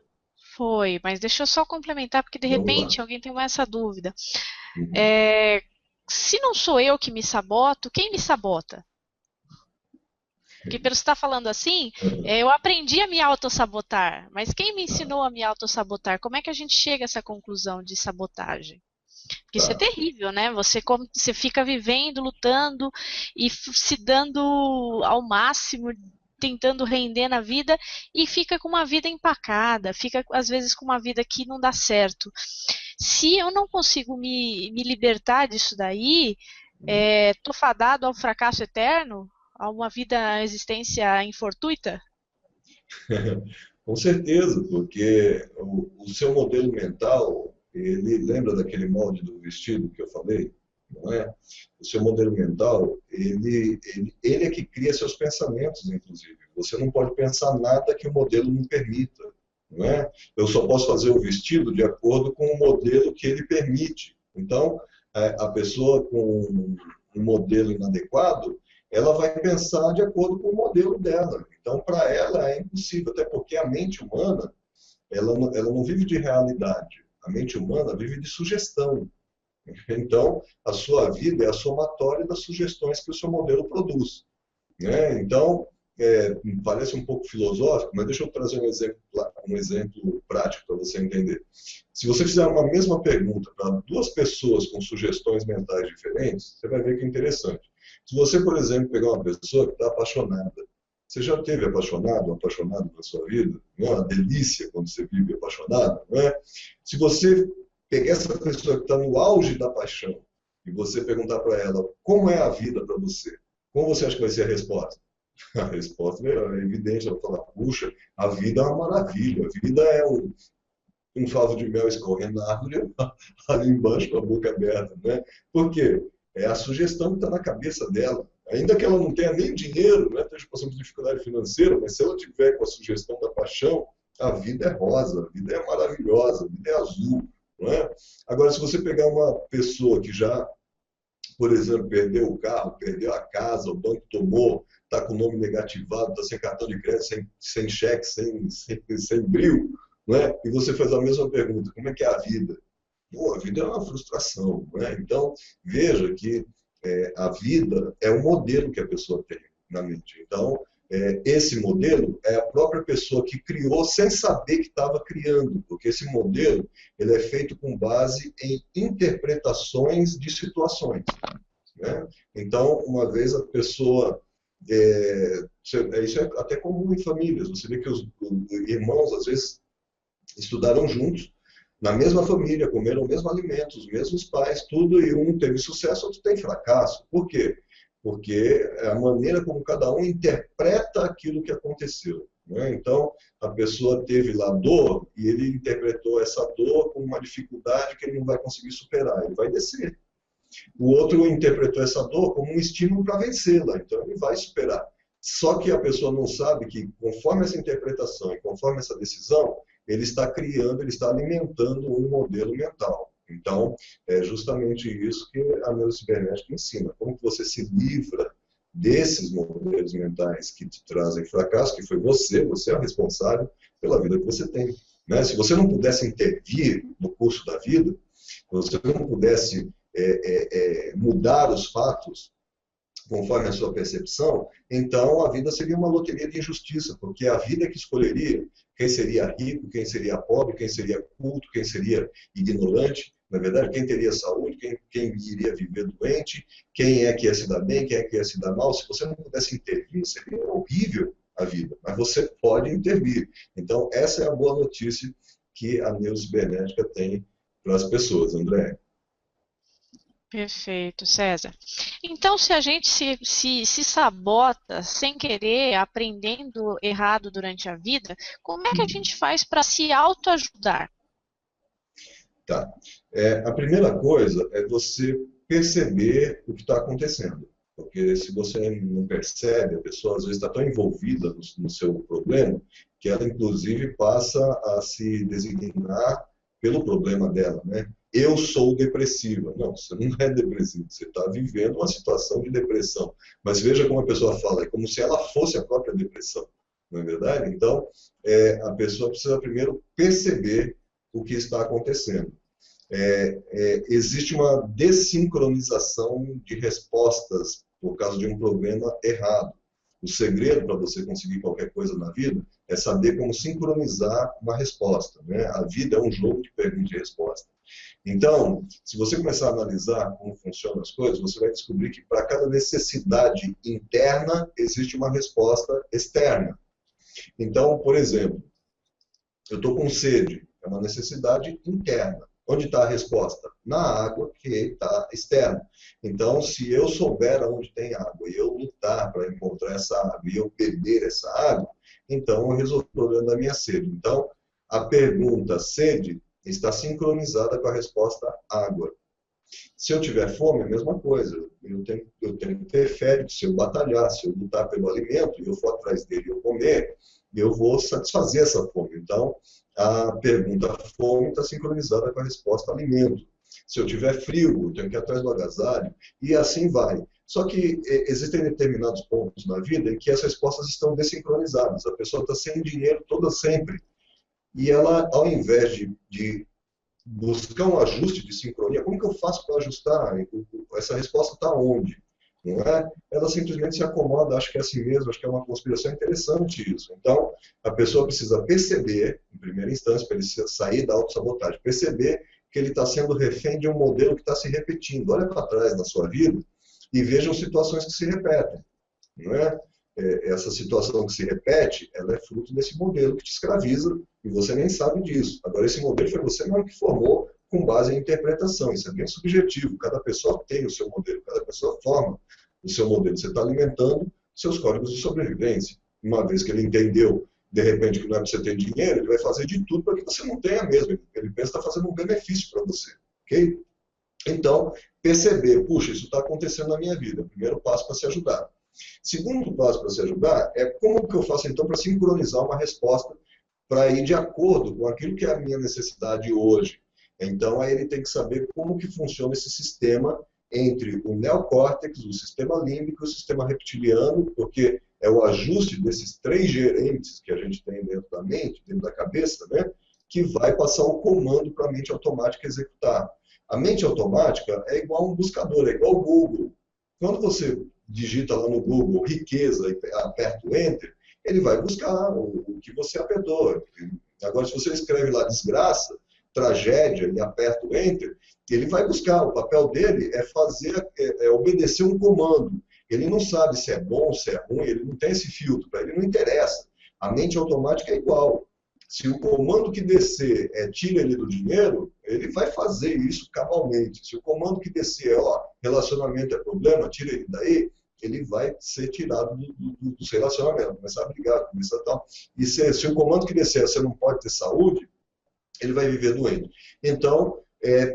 Foi, mas deixa eu só complementar, porque de Vamos lá. repente alguém tem essa dúvida. Uhum. Se não sou eu que me saboto, quem me sabota? Porque pelo que você está falando assim, eu aprendi a me autossabotar, mas quem me ensinou a me autossabotar? Como é que a gente chega a essa conclusão de sabotagem? Porque isso é Tá. terrível, né? Você fica vivendo, lutando e se dando ao máximo, tentando render na vida e fica com uma vida empacada, fica às vezes com uma vida que não dá certo. Se eu não consigo me libertar disso daí, tô fadado ao fracasso eterno, a uma vida, a existência infortuita? Com certeza, porque o seu modelo mental, ele lembra daquele molde do vestido que eu falei, não é? O seu modelo mental, ele é que cria seus pensamentos, inclusive. Você não pode pensar nada que o modelo não permita, não é? Eu só posso fazer o vestido de acordo com o modelo que ele permite. Então, a pessoa com um modelo inadequado, ela vai pensar de acordo com o modelo dela. Então, para ela é impossível, até porque a mente humana, ela não vive de realidade. A mente humana vive de sugestão. Então, a sua vida é a somatória das sugestões que o seu modelo produz, né? Então, parece um pouco filosófico, mas deixa eu trazer um exemplo prático para você entender. Se você fizer uma mesma pergunta para duas pessoas com sugestões mentais diferentes, você vai ver que é interessante. Se você, por exemplo, pegar uma pessoa que está apaixonada, você já teve apaixonado ou apaixonado na sua vida? Não é uma delícia quando você vive apaixonado, não é? Se você pegar essa pessoa que está no auge da paixão e você perguntar para ela como é a vida para você, como você acha que vai ser a resposta? A resposta é evidente, ela fala, puxa, a vida é uma maravilha, a vida é um favo de mel escorrendo na árvore ali embaixo com a boca aberta, né? Por quê? É a sugestão que está na cabeça dela. Ainda que ela não tenha nem dinheiro, né, esteja passando por dificuldade financeira, mas se ela tiver com a sugestão da paixão, a vida é rosa, a vida é maravilhosa, a vida é azul. não é? Agora, se você pegar uma pessoa que já, por exemplo, perdeu o carro, perdeu a casa, o banco tomou, está com o nome negativado, está sem cartão de crédito, sem cheque, sem bril, não é? E você faz a mesma pergunta, como é que é a vida? Pô, a vida é uma frustração, né? Então, veja que a vida é um modelo que a pessoa tem na mente. Então, esse modelo é a própria pessoa que criou sem saber que estava criando, porque esse modelo ele é feito com base em interpretações de situações, né? Então, uma vez a pessoa... isso é até comum em famílias. Você vê que os irmãos, às vezes, estudaram juntos, na mesma família, comeram o mesmo alimento, os mesmos pais, tudo, e um teve sucesso, outro tem fracasso. Por quê? Porque é a maneira como cada um interpreta aquilo que aconteceu, né? Então, a pessoa teve lá dor e ele interpretou essa dor como uma dificuldade que ele não vai conseguir superar, ele vai descer. O outro interpretou essa dor como um estímulo para vencê-la, então ele vai superar. Só que a pessoa não sabe que, conforme essa interpretação e conforme essa decisão, ele está criando, ele está alimentando um modelo mental. Então, é justamente isso que a neurocibernética ensina. Como que você se livra desses modelos mentais que te trazem fracasso, que foi você é o responsável pela vida que você tem, né? Se você não pudesse intervir no curso da vida, se você não pudesse mudar os fatos conforme a sua percepção, então a vida seria uma loteria de injustiça, porque a vida que escolheria quem seria rico, quem seria pobre, quem seria culto, quem seria ignorante, na verdade, quem teria saúde, quem iria viver doente, quem é que ia se dar bem, quem é que ia se dar mal. Se você não pudesse intervir, seria horrível a vida, mas você pode intervir. Então, essa é a boa notícia que a neurocibernética tem para as pessoas, André. Perfeito, César. Então, se a gente se sabota sem querer, aprendendo errado durante a vida, como é que a gente faz para se autoajudar? Tá. A primeira coisa é você perceber o que está acontecendo. Porque se você não percebe, a pessoa às vezes está tão envolvida no seu problema que ela, inclusive, passa a se designar pelo problema dela, né? Eu sou depressiva. Não, você não é depressivo, você está vivendo uma situação de depressão. Mas veja como a pessoa fala, é como se ela fosse a própria depressão, não é verdade? Então, a pessoa precisa primeiro perceber o que está acontecendo. Existe uma desincronização de respostas por causa de um problema errado. O segredo para você conseguir qualquer coisa na vida é saber como sincronizar uma resposta, né? A vida é um jogo de pergunta e resposta. Então, se você começar a analisar como funcionam as coisas, você vai descobrir que para cada necessidade interna existe uma resposta externa. Então, por exemplo, eu estou com sede, é uma necessidade interna. Onde está a resposta? Na água, que está externa. Então, se eu souber onde tem água e eu lutar para encontrar essa água e eu beber essa água, então eu resolvo o problema da minha sede. Então, a pergunta sede está sincronizada com a resposta água. Se eu tiver fome, é a mesma coisa. Eu tenho que ter fé, se eu batalhar, se eu lutar pelo alimento e eu for atrás dele e eu comer, eu vou satisfazer essa fome. Então, a pergunta fome está sincronizada com a resposta alimento. Se eu tiver frio, eu tenho que ir atrás do agasalho, e assim vai. Só que existem determinados pontos na vida em que as respostas estão desincronizadas. A pessoa está sem dinheiro toda sempre. E ela, ao invés de buscar um ajuste de sincronia, como que eu faço para ajustar? Essa resposta está onde? Não é? Ela simplesmente se acomoda, acha que é assim mesmo, acho que é uma conspiração interessante isso. Então, a pessoa precisa perceber, em primeira instância, para ele sair da autossabotagem, perceber que ele está sendo refém de um modelo que está se repetindo. Olha para trás na sua vida e vejam situações que se repetem. Não é? Essa situação que se repete, ela é fruto desse modelo que te escraviza e você nem sabe disso. Agora, esse modelo foi você mesmo que formou com base em interpretação. Isso é bem subjetivo. Cada pessoa tem o seu modelo, cada pessoa forma o seu modelo. Você está alimentando seus códigos de sobrevivência. Uma vez que ele entendeu, de repente, que não é para você ter dinheiro, ele vai fazer de tudo para que você não tenha mesmo. Ele pensa que está fazendo um benefício para você. Ok? Então, perceber, puxa, isso está acontecendo na minha vida. Primeiro passo para se ajudar. Segundo passo para se ajudar é como que eu faço então para sincronizar uma resposta para ir de acordo com aquilo que é a minha necessidade hoje. Então, aí ele tem que saber como que funciona esse sistema entre o neocórtex, o sistema límbico e o sistema reptiliano, porque é o ajuste desses três gerentes que a gente tem dentro da mente, dentro da cabeça, né, que vai passar o comando para a mente automática executar. A mente automática é igual um buscador, é igual o Google. Quando você digita lá no Google riqueza e aperta o Enter, ele vai buscar o que você apertou. Agora, se você escreve lá desgraça, tragédia e aperta o Enter, ele vai buscar. O papel dele é fazer, obedecer um comando. Ele não sabe se é bom, se é ruim, ele não tem esse filtro, para ele não interessa. A mente automática é igual. Se o comando que descer é tira ele do dinheiro, ele vai fazer isso cabalmente. Se o comando que descer é, relacionamento é problema, tira ele daí, ele vai ser tirado do relacionamento, começar a brigar, começar a tal. E se o comando que descer é você não pode ter saúde, ele vai viver doente. Então,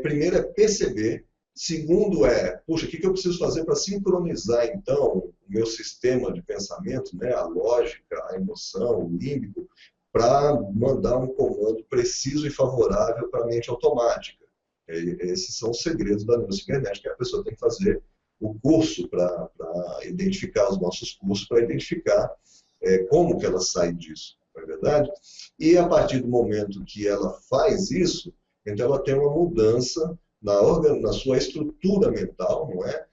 primeiro é perceber. Segundo puxa, o que eu preciso fazer para sincronizar, então, o meu sistema de pensamento, né, a lógica, a emoção, o límbico, para mandar um comando preciso e favorável para a mente automática. Esses são os segredos da neurocibernética, que a pessoa tem que fazer o curso para identificar os nossos cursos, para identificar como que ela sai disso, não é verdade? E a partir do momento que ela faz isso, então ela tem uma mudança na sua estrutura mental, não é?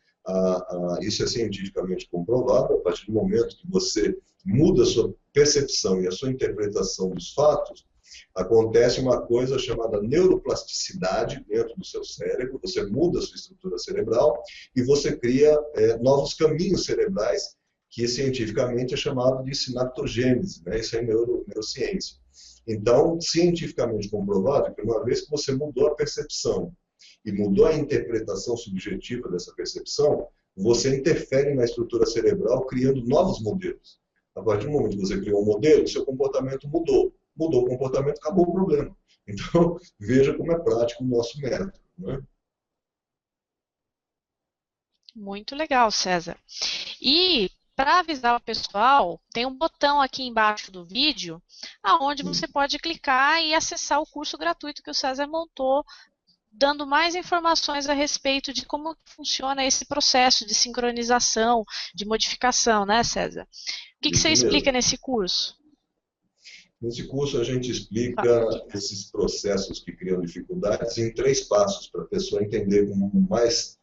Isso é cientificamente comprovado. A partir do momento que você muda a sua percepção e a sua interpretação dos fatos, acontece uma coisa chamada neuroplasticidade dentro do seu cérebro. Você muda a sua estrutura cerebral e você cria novos caminhos cerebrais, que cientificamente é chamado de sinaptogênese, né? Isso é neurociência. Então, cientificamente comprovado que uma vez que você mudou a percepção e mudou a interpretação subjetiva dessa percepção, você interfere na estrutura cerebral criando novos modelos. A partir do momento que você criou um modelo, seu comportamento mudou. Mudou o comportamento, acabou o problema. Então, veja como é prático o nosso método, né? Muito legal, César. E para avisar o pessoal, tem um botão aqui embaixo do vídeo, aonde você pode clicar e acessar o curso gratuito que o César montou, dando mais informações a respeito de como funciona esse processo de sincronização, de modificação, né, César? O que você explica nesse curso? Nesse curso a gente explica esses processos que criam dificuldades em 3 passos, para a pessoa entender com mais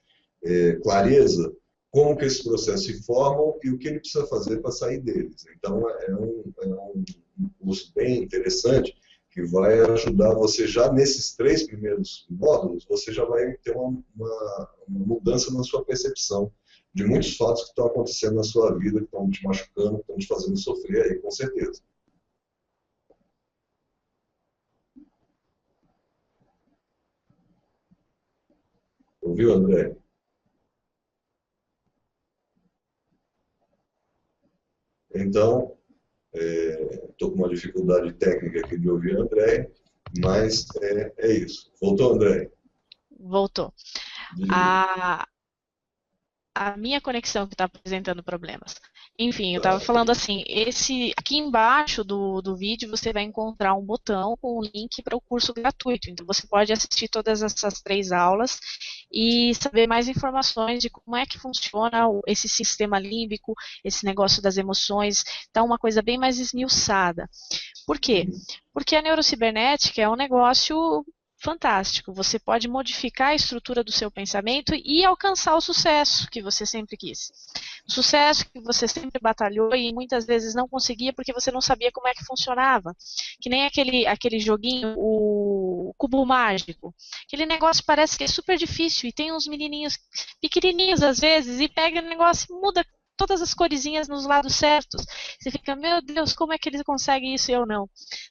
clareza como que esses processos se formam e o que ele precisa fazer para sair deles. Então é um curso bem interessante, que vai ajudar você já nesses 3 primeiros módulos, você já vai ter uma mudança na sua percepção de muitos fatos que estão acontecendo na sua vida, que estão te machucando, que estão te fazendo sofrer aí, com certeza. Ouviu, André? Então, estou com uma dificuldade técnica aqui de ouvir o André, mas é isso. Voltou, André? Voltou. A minha conexão que está apresentando problemas. Enfim, eu estava falando assim, aqui embaixo do vídeo você vai encontrar um botão com um link para o curso gratuito. Então você pode assistir todas essas 3 aulas e saber mais informações de como é que funciona esse sistema límbico, esse negócio das emoções. Então, uma coisa bem mais esmiuçada. Por quê? Porque a neurocibernética é um negócio fantástico. Você pode modificar a estrutura do seu pensamento e alcançar o sucesso que você sempre quis. O sucesso que você sempre batalhou e muitas vezes não conseguia porque você não sabia como é que funcionava. Que nem aquele joguinho, o cubo mágico. Aquele negócio parece que é super difícil e tem uns menininhos pequenininhos às vezes e pega o negócio e muda todas as coresinhas nos lados certos. Você fica, meu Deus, como é que eles conseguem isso e eu não?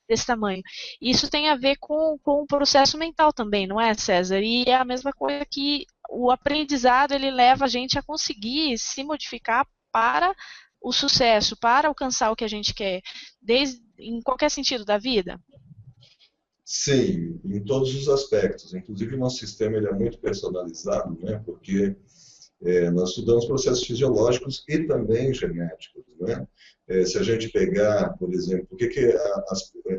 Desse tamanho. Isso tem a ver com o processo mental também, não é, César? E é a mesma coisa que o aprendizado, ele leva a gente a conseguir se modificar para o sucesso, para alcançar o que a gente quer, em qualquer sentido da vida. Sim, em todos os aspectos. Inclusive, o nosso sistema ele é muito personalizado, né? Porque Nós estudamos processos fisiológicos e também genéticos, né? Se a gente pegar, por exemplo, por que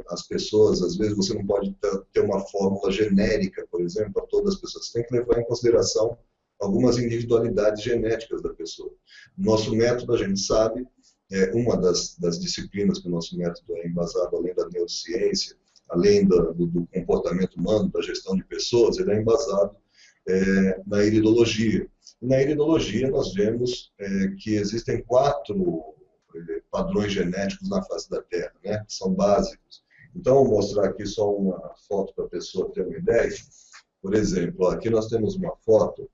as pessoas, às vezes, você não pode ter uma fórmula genérica, por exemplo, para todas as pessoas. Você tem que levar em consideração algumas individualidades genéticas da pessoa. Nosso método, a gente sabe, uma das disciplinas que o nosso método é embasado, além da neurociência, além do comportamento humano, da gestão de pessoas, ele é embasado na iridologia. E na iridologia nós vemos que existem 4 padrões genéticos na face da Terra, né, que são básicos. Então, vou mostrar aqui só uma foto para a pessoa ter uma ideia. Por exemplo, aqui nós temos uma foto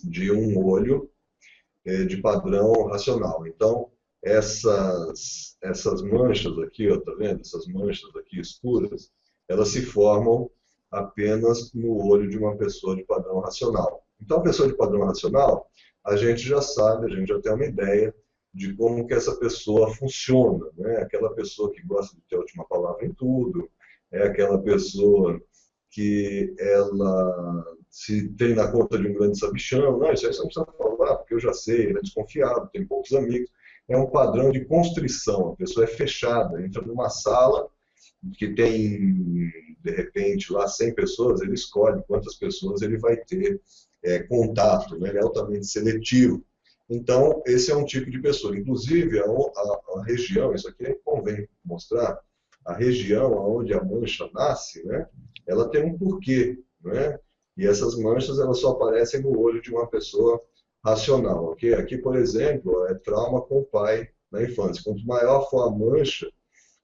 de um olho de padrão racional. Então, essas manchas aqui, ó, tá vendo? Essas manchas aqui escuras, elas se formam apenas no olho de uma pessoa de padrão racional. Então, a pessoa de padrão racional, a gente já sabe, a gente já tem uma ideia de como que essa pessoa funciona, né? Aquela pessoa que gosta de ter a última palavra em tudo, é aquela pessoa que ela se tem na conta de um grande sabichão. Não, isso aí você não precisa falar, porque eu já sei, ele é desconfiado, tem poucos amigos. É um padrão de constrição, a pessoa é fechada, entra numa sala que tem, de repente, lá 100 pessoas, ele escolhe quantas pessoas ele vai ter contato, né? Ele é altamente seletivo. Então, esse é um tipo de pessoa. Inclusive, a região, isso aqui convém mostrar, a região onde a mancha nasce, né? Ela tem um porquê, né? E essas manchas, elas só aparecem no olho de uma pessoa racional, ok? Aqui, por exemplo, é trauma com o pai na infância. Quanto maior for a mancha,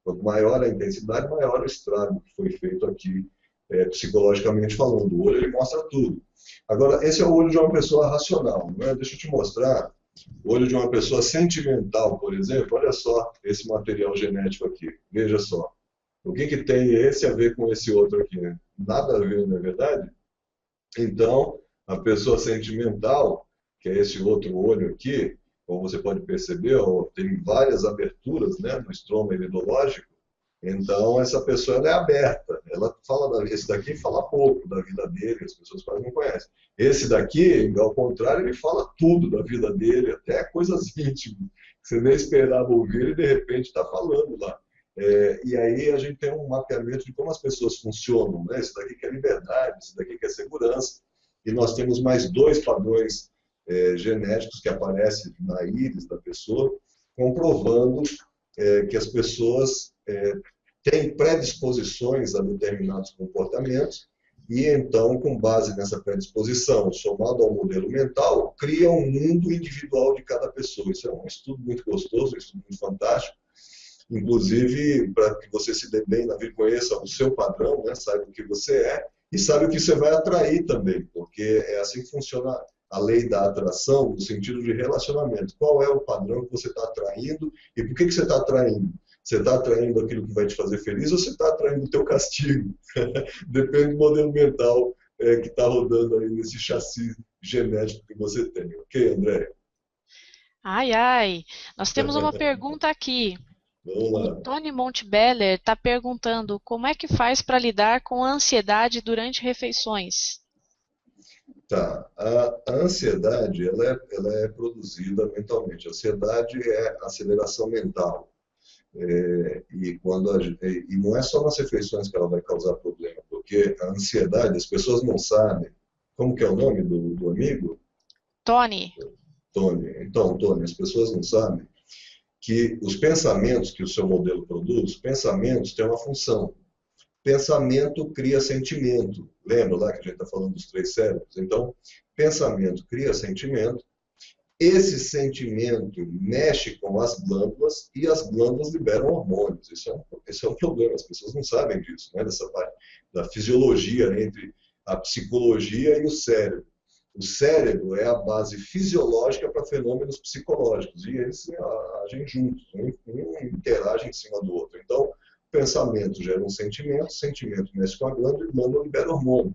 quanto maior a intensidade, maior o estrago que foi feito aqui, psicologicamente falando. O olho, ele mostra tudo. Agora, esse é o olho de uma pessoa racional, né? Deixa eu te mostrar o olho de uma pessoa sentimental, por exemplo. Olha só esse material genético aqui. Veja só. O que tem esse a ver com esse outro aqui, né? Nada a ver, não é verdade? Então, a pessoa sentimental, que é esse outro olho aqui, como você pode perceber, ó, tem várias aberturas, né, no estroma iridológico. Então, essa pessoa, ela é aberta. Ela fala esse daqui fala pouco da vida dele, as pessoas quase não conhecem. Esse daqui, ao contrário, ele fala tudo da vida dele, até coisas íntimas, que você nem esperava ouvir e de repente está falando lá. E aí a gente tem um mapeamento de como as pessoas funcionam, né? Esse daqui que é liberdade, esse daqui que é segurança. E nós temos mais 2 padrões genéticos que aparecem na íris da pessoa, comprovando que as pessoas têm predisposições a determinados comportamentos e então, com base nessa predisposição, somado ao modelo mental, cria um mundo individual de cada pessoa. Isso é um estudo muito gostoso, um estudo muito fantástico. Inclusive, para que você se dê bem na vida, conheça o seu padrão, né? Saiba o que você é e saiba o que você vai atrair também, porque é assim que funciona a lei da atração, no sentido de relacionamento. Qual é o padrão que você está atraindo e por que você está atraindo? Você está atraindo aquilo que vai te fazer feliz ou você está atraindo o teu castigo? Depende do modelo mental que está rodando aí nesse chassi genético que você tem. Ok, André? Ai, ai. Nós temos uma pergunta aqui. Vamos O lá. Tony Montebeller está perguntando como é que faz para lidar com a ansiedade durante refeições. Tá. A ansiedade, ela é produzida mentalmente. A ansiedade é aceleração mental. E não é só nas refeições que ela vai causar problema, porque a ansiedade, as pessoas não sabem. Como que é o nome do amigo? Tony. Tony. Então, Tony, as pessoas não sabem que os pensamentos que o seu modelo produz, pensamentos têm uma função. Pensamento cria sentimento. Lembra lá que a gente está falando dos 3 cérebros? Então, pensamento cria sentimento. Esse sentimento mexe com as glândulas e as glândulas liberam hormônios. Esse é um problema, as pessoas não sabem disso, né? Dessa parte da fisiologia entre a psicologia e o cérebro. O cérebro é a base fisiológica para fenômenos psicológicos e eles agem juntos, um interage em cima do outro. Então, pensamento gera um sentimento mexe com a glândula e a glândula libera hormônio.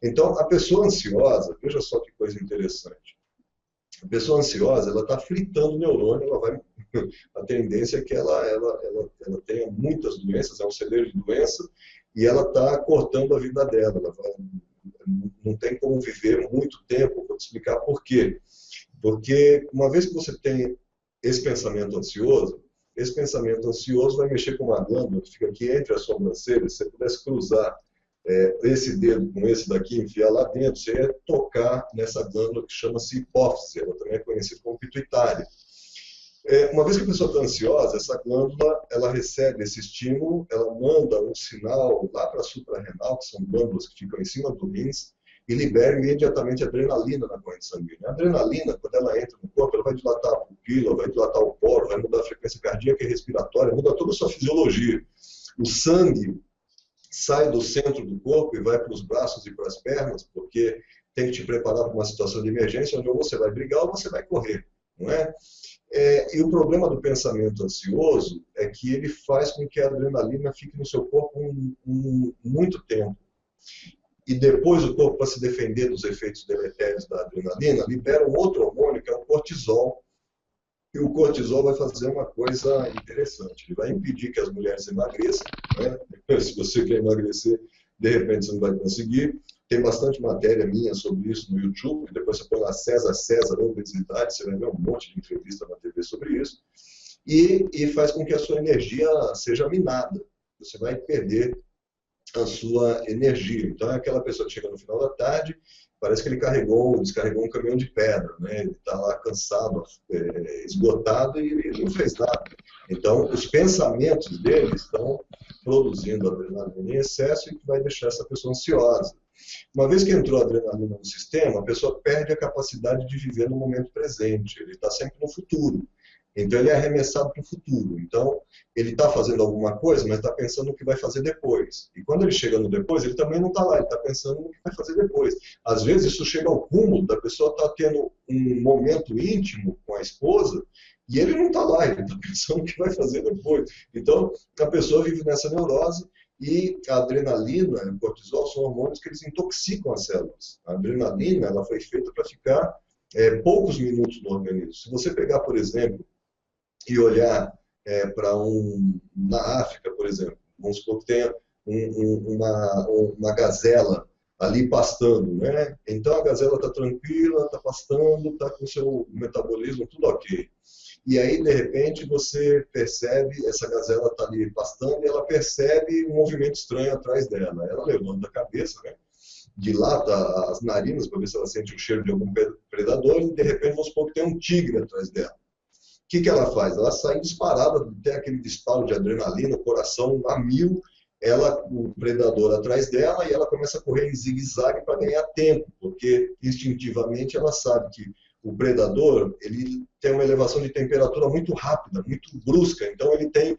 Então, a pessoa ansiosa, veja só que coisa interessante. A pessoa ansiosa, ela está fritando o neurônio, a tendência é que ela tenha muitas doenças, é um celeiro de doença, e ela está cortando a vida dela, ela vai não tem como viver muito tempo. Vou te explicar por quê. Porque uma vez que você tem esse pensamento ansioso vai mexer com uma glândula que fica aqui entre as sobrancelhas. Se você pudesse cruzar esse dedo com esse daqui, enfiar lá dentro, você ia tocar nessa glândula que chama-se hipófise, ela também é conhecida como pituitária. Uma vez que a pessoa está ansiosa, essa glândula, ela recebe esse estímulo, ela manda um sinal lá para a suprarrenal, que são glândulas que ficam em cima do rins, e libera imediatamente adrenalina na corrente sanguínea. A adrenalina, quando ela entra no corpo, ela vai dilatar a pupila, vai dilatar o poro, vai mudar a frequência cardíaca e respiratória, muda toda a sua fisiologia. O sangue sai do centro do corpo e vai para os braços e para as pernas, porque tem que te preparar para uma situação de emergência, onde ou você vai brigar ou você vai correr, não é? E o problema do pensamento ansioso é que ele faz com que a adrenalina fique no seu corpo muito tempo. E depois o corpo, para se defender dos efeitos deletérios da adrenalina, libera um outro hormônio, que é o cortisol. E o cortisol vai fazer uma coisa interessante. Ele vai impedir que as mulheres emagreçam, né? Se você quer emagrecer, de repente você não vai conseguir. Tem bastante matéria minha sobre isso no YouTube. Depois você põe lá César obesidade, você vai ver um monte de entrevista na TV sobre isso. E faz com que a sua energia seja minada. Você vai perder a sua energia. Então é aquela pessoa que chega no final da tarde, parece que ele descarregou um caminhão de pedra, né? Ele está lá cansado, esgotado e ele não fez nada. Então os pensamentos dele estão produzindo adrenalina em excesso e que vai deixar essa pessoa ansiosa. Uma vez que entrou a adrenalina no sistema, a pessoa perde a capacidade de viver no momento presente. Ele está sempre no futuro. Então ele é arremessado para o futuro. Então ele está fazendo alguma coisa, mas está pensando no que vai fazer depois. E quando ele chega no depois, ele também não está lá, ele está pensando no que vai fazer depois. Às vezes isso chega ao cúmulo da pessoa estar tendo um momento íntimo com a esposa e ele não está lá, ele está pensando no que vai fazer depois. Então a pessoa vive nessa neurose e a adrenalina e o cortisol são hormônios que eles intoxicam as células. A adrenalina ela foi feita para ficar poucos minutos no organismo. Se você pegar, por exemplo, e olhar para na África, por exemplo, vamos supor que tenha uma gazela ali pastando, né? Então a gazela está tranquila, está pastando, está com o seu metabolismo tudo ok. E aí, de repente, você percebe, essa gazela está ali pastando e ela percebe um movimento estranho atrás dela. Ela levanta a cabeça, né? Dilata as narinas para ver se ela sente o cheiro de algum predador e, de repente, vamos supor que tem um tigre atrás dela. O que ela faz? Ela sai disparada, tem aquele disparo de adrenalina, o coração a mil, o predador atrás dela, e ela começa a correr em zigue-zague para ganhar tempo, porque instintivamente ela sabe que o predador ele tem uma elevação de temperatura muito rápida, muito brusca, então ele tem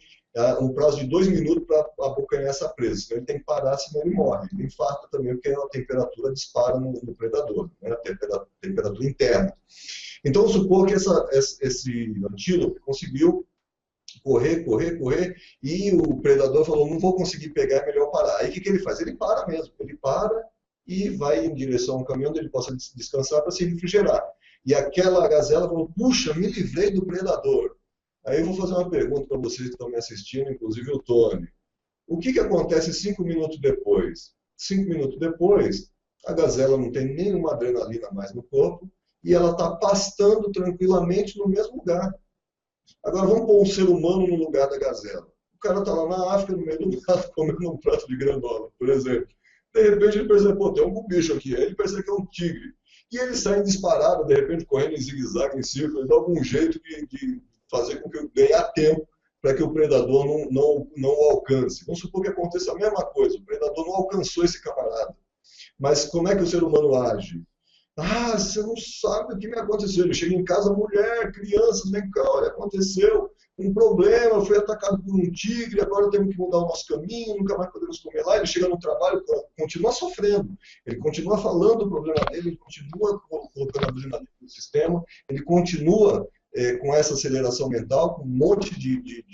um prazo de 2 minutos para abocanhar essa presa, senão ele tem que parar, senão ele morre. Ele infarta também, porque a temperatura dispara no predador, né? A temperatura interna. Então, vamos supor que esse antílope conseguiu correr, e o predador falou, não vou conseguir pegar, é melhor parar. Aí o que ele faz? Ele para mesmo, ele para e vai em direção a um caminho onde ele possa descansar para se refrigerar. E aquela gazela falou, puxa, me livrei do predador. Aí eu vou fazer uma pergunta para vocês que estão me assistindo, inclusive o Tony. O que acontece 5 minutos depois? 5 minutos depois, a gazela não tem nenhuma adrenalina mais no corpo, e ela está pastando tranquilamente no mesmo lugar. Agora vamos pôr um ser humano no lugar da gazela. O cara está lá na África, no meio do mato, comendo um prato de granola, por exemplo. De repente ele percebe, pô, tem um bicho aqui. Aí ele percebe que é um tigre. E ele sai disparado, de repente correndo em zigue-zague, em círculo, ele dá algum jeito de fazer com que eu ganhe tempo para que o predador não o alcance. Vamos supor que aconteça a mesma coisa. O predador não alcançou esse camarada. Mas como é que o ser humano age? Ah, você não sabe o que me aconteceu. Ele chega em casa, mulher, crianças, vem cá, olha, aconteceu um problema, foi atacado por um tigre, agora temos que mudar o nosso caminho, nunca mais podemos comer lá. Ele chega no trabalho, continua sofrendo, ele continua falando do problema dele, ele continua colocando adrenalina no sistema, ele continua com essa aceleração mental, com um monte de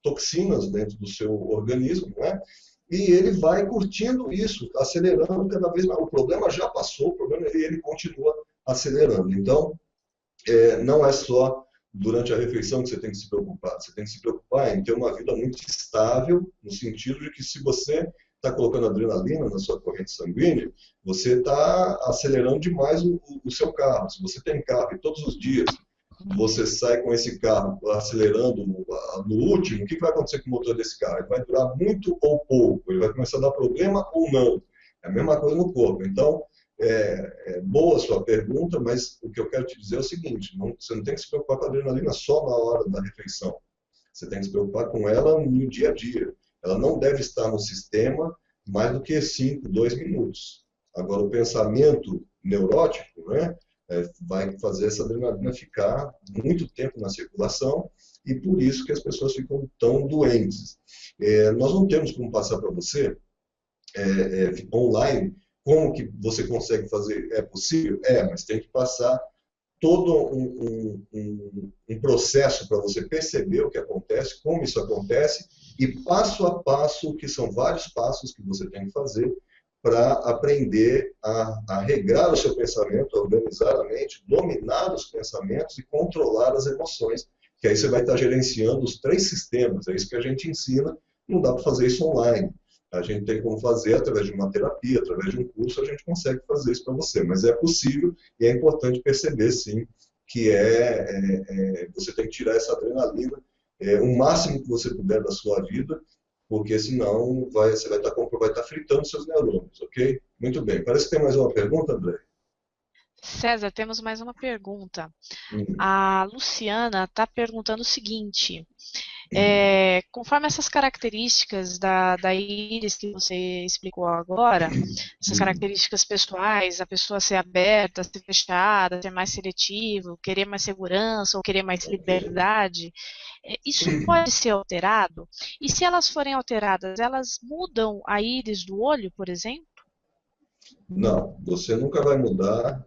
toxinas dentro do seu organismo, não é? E ele vai curtindo isso, acelerando cada vez mais. O problema já passou, o problema e ele continua acelerando. Então, não é só durante a refeição que você tem que se preocupar. Você tem que se preocupar em ter uma vida muito estável, no sentido de que se você está colocando adrenalina na sua corrente sanguínea, você está acelerando demais o seu carro. Se você tem carro e todos os dias você sai com esse carro acelerando no último, o que vai acontecer com o motor desse carro? Ele vai durar muito ou pouco? Ele vai começar a dar problema ou não? É a mesma coisa no corpo. Então, é boa a sua pergunta, mas o que eu quero te dizer é o seguinte, você não tem que se preocupar com a adrenalina só na hora da refeição. Você tem que se preocupar com ela no dia a dia. Ela não deve estar no sistema mais do que 5, 2 minutos. Agora, o pensamento neurótico, né, vai fazer essa adrenalina ficar muito tempo na circulação e por isso que as pessoas ficam tão doentes. Nós não temos como passar para você online como que você consegue fazer. É possível? Mas tem que passar todo um processo para você perceber o que acontece, como isso acontece, e passo a passo, que são vários passos que você tem que fazer para aprender a regrar o seu pensamento, a organizar a mente, dominar os pensamentos e controlar as emoções, que aí você vai estar gerenciando os 3 sistemas, é isso que a gente ensina, não dá para fazer isso online. A gente tem como fazer através de uma terapia, através de um curso, a gente consegue fazer isso para você. Mas é possível e é importante perceber, sim, que você tem que tirar essa adrenalina o máximo que você puder da sua vida, porque senão você vai estar fritando seus neurônios, ok? Muito bem. Parece que tem mais uma pergunta, André? César, temos mais uma pergunta. Hum. A Luciana está perguntando o seguinte: conforme essas características da íris que você explicou agora, essas características pessoais, a pessoa ser aberta, ser fechada, ser mais seletivo, querer mais segurança ou querer mais liberdade, isso pode ser alterado? E se elas forem alteradas, elas mudam a íris do olho, por exemplo? Não, você nunca vai mudar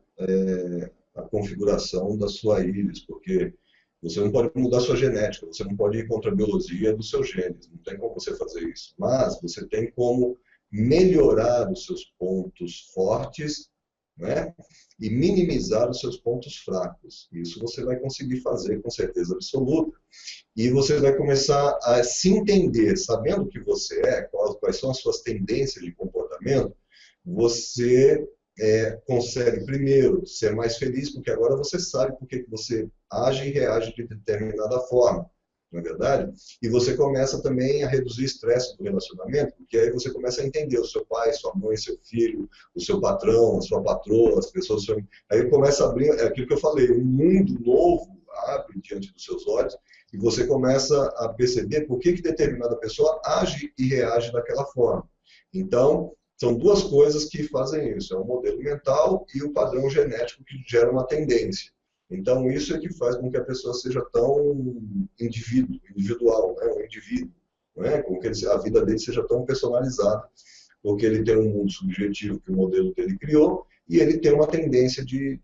a configuração da sua íris, porque você não pode mudar sua genética, você não pode ir contra a biologia dos seus genes, não tem como você fazer isso. Mas você tem como melhorar os seus pontos fortes, né? E minimizar os seus pontos fracos. Isso você vai conseguir fazer com certeza absoluta. E você vai começar a se entender, sabendo o que você é, quais são as suas tendências de comportamento, você consegue, primeiro, ser mais feliz, porque agora você sabe por que você age e reage de determinada forma, não é verdade? E você começa também a reduzir o estresse do relacionamento, porque aí você começa a entender o seu pai, sua mãe, seu filho, o seu patrão, a sua patroa, as pessoas... Aí começa a abrir, é aquilo que eu falei, um mundo novo abre diante dos seus olhos, e você começa a perceber por que determinada pessoa age e reage daquela forma. Então, são 2 coisas que fazem isso, é o modelo mental e o padrão genético que gera uma tendência. Então, isso é que faz com que a pessoa seja tão individual, né? Um indivíduo, né? Com que a vida dele seja tão personalizada, porque ele tem um mundo subjetivo que o modelo dele criou e ele tem uma tendência de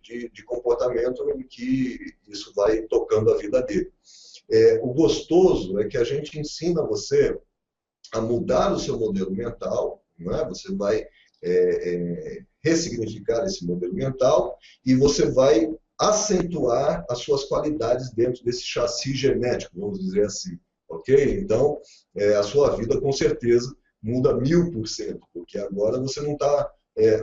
comportamento em que isso vai tocando a vida dele. O gostoso é que a gente ensina você a mudar o seu modelo mental, não é? Você vai ressignificar esse modelo mental e você vai acentuar as suas qualidades dentro desse chassi genético, vamos dizer assim, ok? Então, a sua vida com certeza muda 1000%, porque agora você não está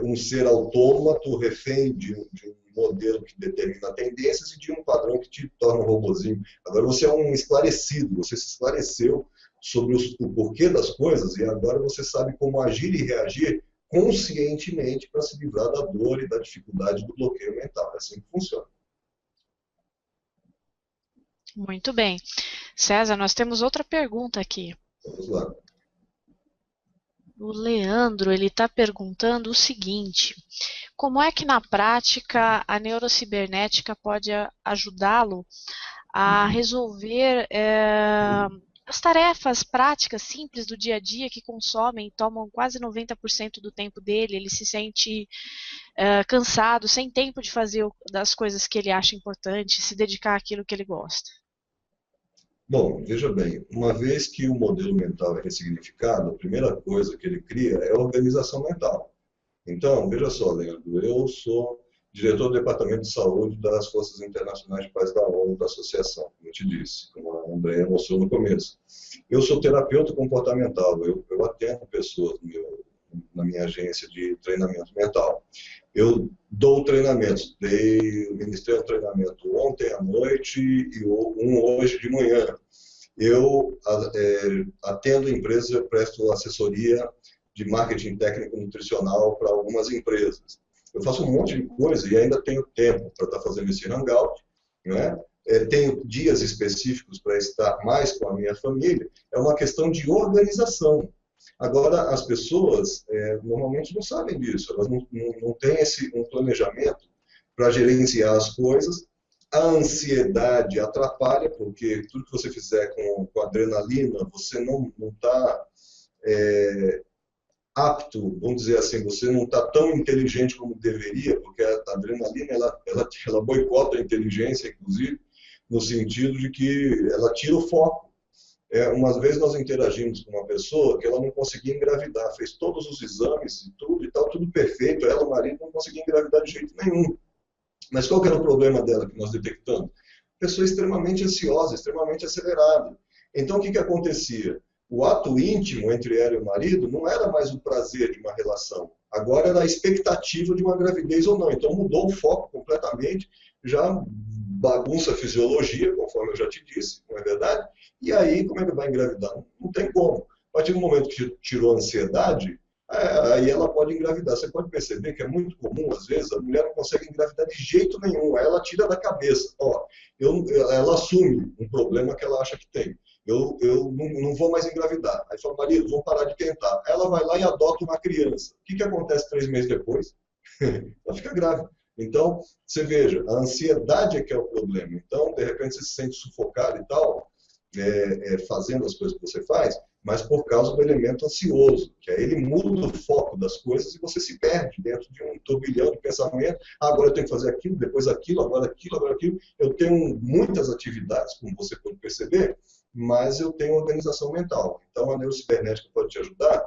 um ser autômato, refém de um modelo que determina tendências e de um padrão que te torna um robozinho. Agora você é um esclarecido, você se esclareceu sobre o porquê das coisas e agora você sabe como agir e reagir conscientemente para se livrar da dor e da dificuldade do bloqueio mental. É assim que funciona. Muito bem. César, nós temos outra pergunta aqui. Vamos lá. O Leandro, ele está perguntando o seguinte: como é que na prática a neurocibernética pode ajudá-lo a resolver as tarefas práticas, simples do dia a dia que consomem e tomam quase 90% do tempo dele? Ele se sente cansado, sem tempo de fazer das coisas que ele acha importante, se dedicar àquilo que ele gosta. Bom, veja bem, uma vez que o modelo mental é ressignificado, a primeira coisa que ele cria é a organização mental. Então, veja só, Leandro, eu sou diretor do Departamento de Saúde das Forças Internacionais de Paz da ONU, da associação, como eu te disse, como a Andrea mostrou no começo. Eu sou terapeuta comportamental, eu atendo pessoas na minha agência de treinamento mental. Eu dou treinamentos, ministrei um treinamento ontem à noite e um hoje de manhã. Eu atendo empresas, eu presto assessoria de marketing técnico nutricional para algumas empresas. Eu faço um monte de coisa e ainda tenho tempo para estar fazendo esse hangout, né? Tenho dias específicos para estar mais com a minha família. É uma questão de organização. Agora, as pessoas normalmente não sabem disso, elas não têm um planejamento para gerenciar as coisas. A ansiedade atrapalha, porque tudo que você fizer com adrenalina, você não está apto, vamos dizer assim, você não está tão inteligente como deveria, porque a adrenalina ela boicota a inteligência, inclusive, no sentido de que ela tira o foco. Uma vez nós interagimos com uma pessoa que ela não conseguia engravidar, fez todos os exames e tudo e tal, tudo perfeito, ela, o marido, não conseguia engravidar de jeito nenhum. Mas qual que era o problema dela que nós detectamos? Pessoa extremamente ansiosa, extremamente acelerada. Então, o que acontecia? O ato íntimo entre ela e o marido não era mais o prazer de uma relação. Agora era a expectativa de uma gravidez ou não. Então, mudou o foco completamente, já bagunça a fisiologia, conforme eu já te disse, não é verdade? E aí, como é que vai engravidar? Não tem como. A partir do momento que tirou a ansiedade, aí ela pode engravidar. Você pode perceber que é muito comum, às vezes, a mulher não consegue engravidar de jeito nenhum. Aí ela tira da cabeça. Ela assume um problema que ela acha que tem. Eu não vou mais engravidar. Aí fala, marido, vamos parar de tentar. Aí ela vai lá e adota uma criança. O que acontece 3 meses depois? Ela fica grávida. Então, você veja, a ansiedade é que é o problema. Então, de repente, você se sente sufocado e tal, fazendo as coisas que você faz, mas por causa do elemento ansioso, que aí ele muda o foco das coisas e você se perde dentro de um turbilhão de pensamento. Agora eu tenho que fazer aquilo, depois aquilo, agora aquilo, agora aquilo. Eu tenho muitas atividades, como você pode perceber, mas eu tenho organização mental. Então, a neurocibernética pode te ajudar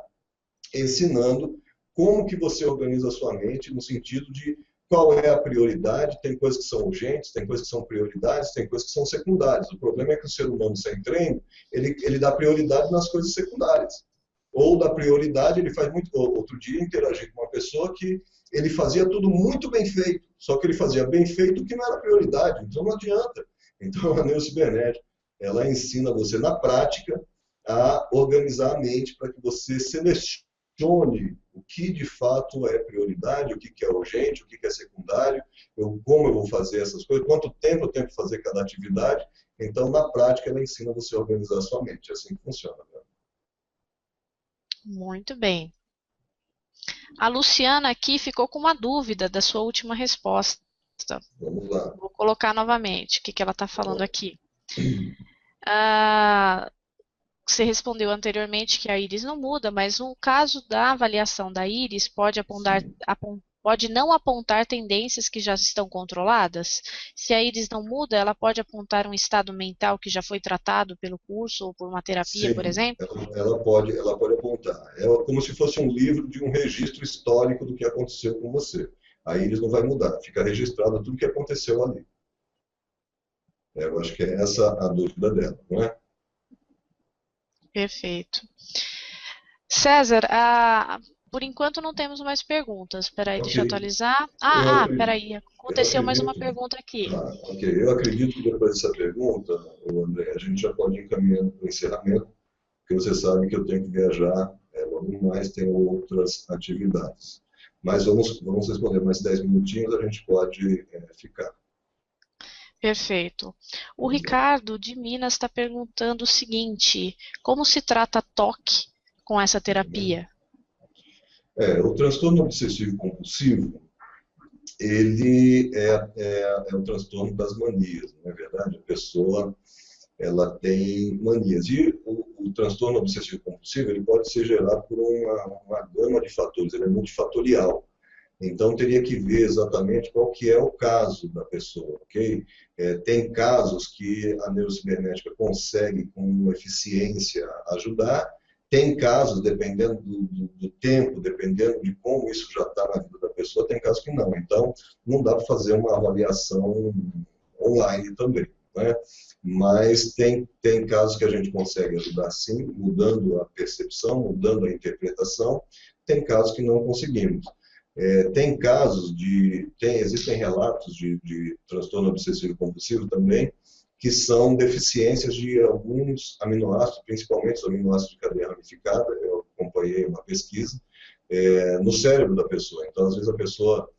ensinando como que você organiza a sua mente no sentido de qual é a prioridade. Tem coisas que são urgentes, tem coisas que são prioridades, tem coisas que são secundárias. O problema é que o ser humano sem treino, ele dá prioridade nas coisas secundárias. Ou dá prioridade, ele faz muito... Outro dia, interagi com uma pessoa que ele fazia tudo muito bem feito, só que ele fazia bem feito o que não era prioridade, então não adianta. Então, a neurocibernética, ela ensina você na prática a organizar a mente para que você selecione o que de fato é prioridade, o que é urgente, o que é secundário, como eu vou fazer essas coisas, quanto tempo eu tenho que fazer cada atividade. Então, na prática, ela ensina você a organizar a sua mente. É assim que funciona. Né? Muito bem. A Luciana aqui ficou com uma dúvida da sua última resposta. Vamos lá. Vou colocar novamente o que ela está falando aqui. Você respondeu anteriormente que a íris não muda, mas no caso da avaliação da íris pode não apontar tendências que já estão controladas? Se a íris não muda, ela pode apontar um estado mental que já foi tratado pelo curso ou por uma terapia, Sim, por exemplo? ela pode apontar. É como se fosse um livro de um registro histórico do que aconteceu com você. A íris não vai mudar, fica registrado tudo que aconteceu ali. Eu acho que é essa a dúvida dela, não é? Perfeito. César, por enquanto não temos mais perguntas. Espera aí, deixa eu atualizar. Espera aí, aconteceu mais uma pergunta aqui. Ok, eu acredito que depois dessa pergunta, André, a gente já pode ir encaminhando para o encerramento, porque você sabe que eu tenho que viajar, logo mais tenho outras atividades. Mas vamos responder mais 10 minutinhos, a gente pode ficar. Perfeito. O Ricardo de Minas está perguntando o seguinte: como se trata TOC com essa terapia? O transtorno obsessivo compulsivo, ele é o transtorno das manias, não é verdade? A pessoa, ela tem manias. E o transtorno obsessivo compulsivo, ele pode ser gerado por uma gama de fatores, ele é multifatorial. Então, teria que ver exatamente qual que é o caso da pessoa, ok? Tem casos que a neurocibernética consegue, com eficiência, ajudar. Tem casos, dependendo do tempo, dependendo de como isso já está na vida da pessoa, tem casos que não. Então, não dá para fazer uma avaliação online também, né? Mas tem casos que a gente consegue ajudar sim, mudando a percepção, mudando a interpretação, tem casos que não conseguimos. Tem casos existem relatos de transtorno obsessivo compulsivo também, que são deficiências de alguns aminoácidos, principalmente os aminoácidos de cadeia ramificada. Eu acompanhei uma pesquisa no cérebro da pessoa. Então, às vezes a pessoa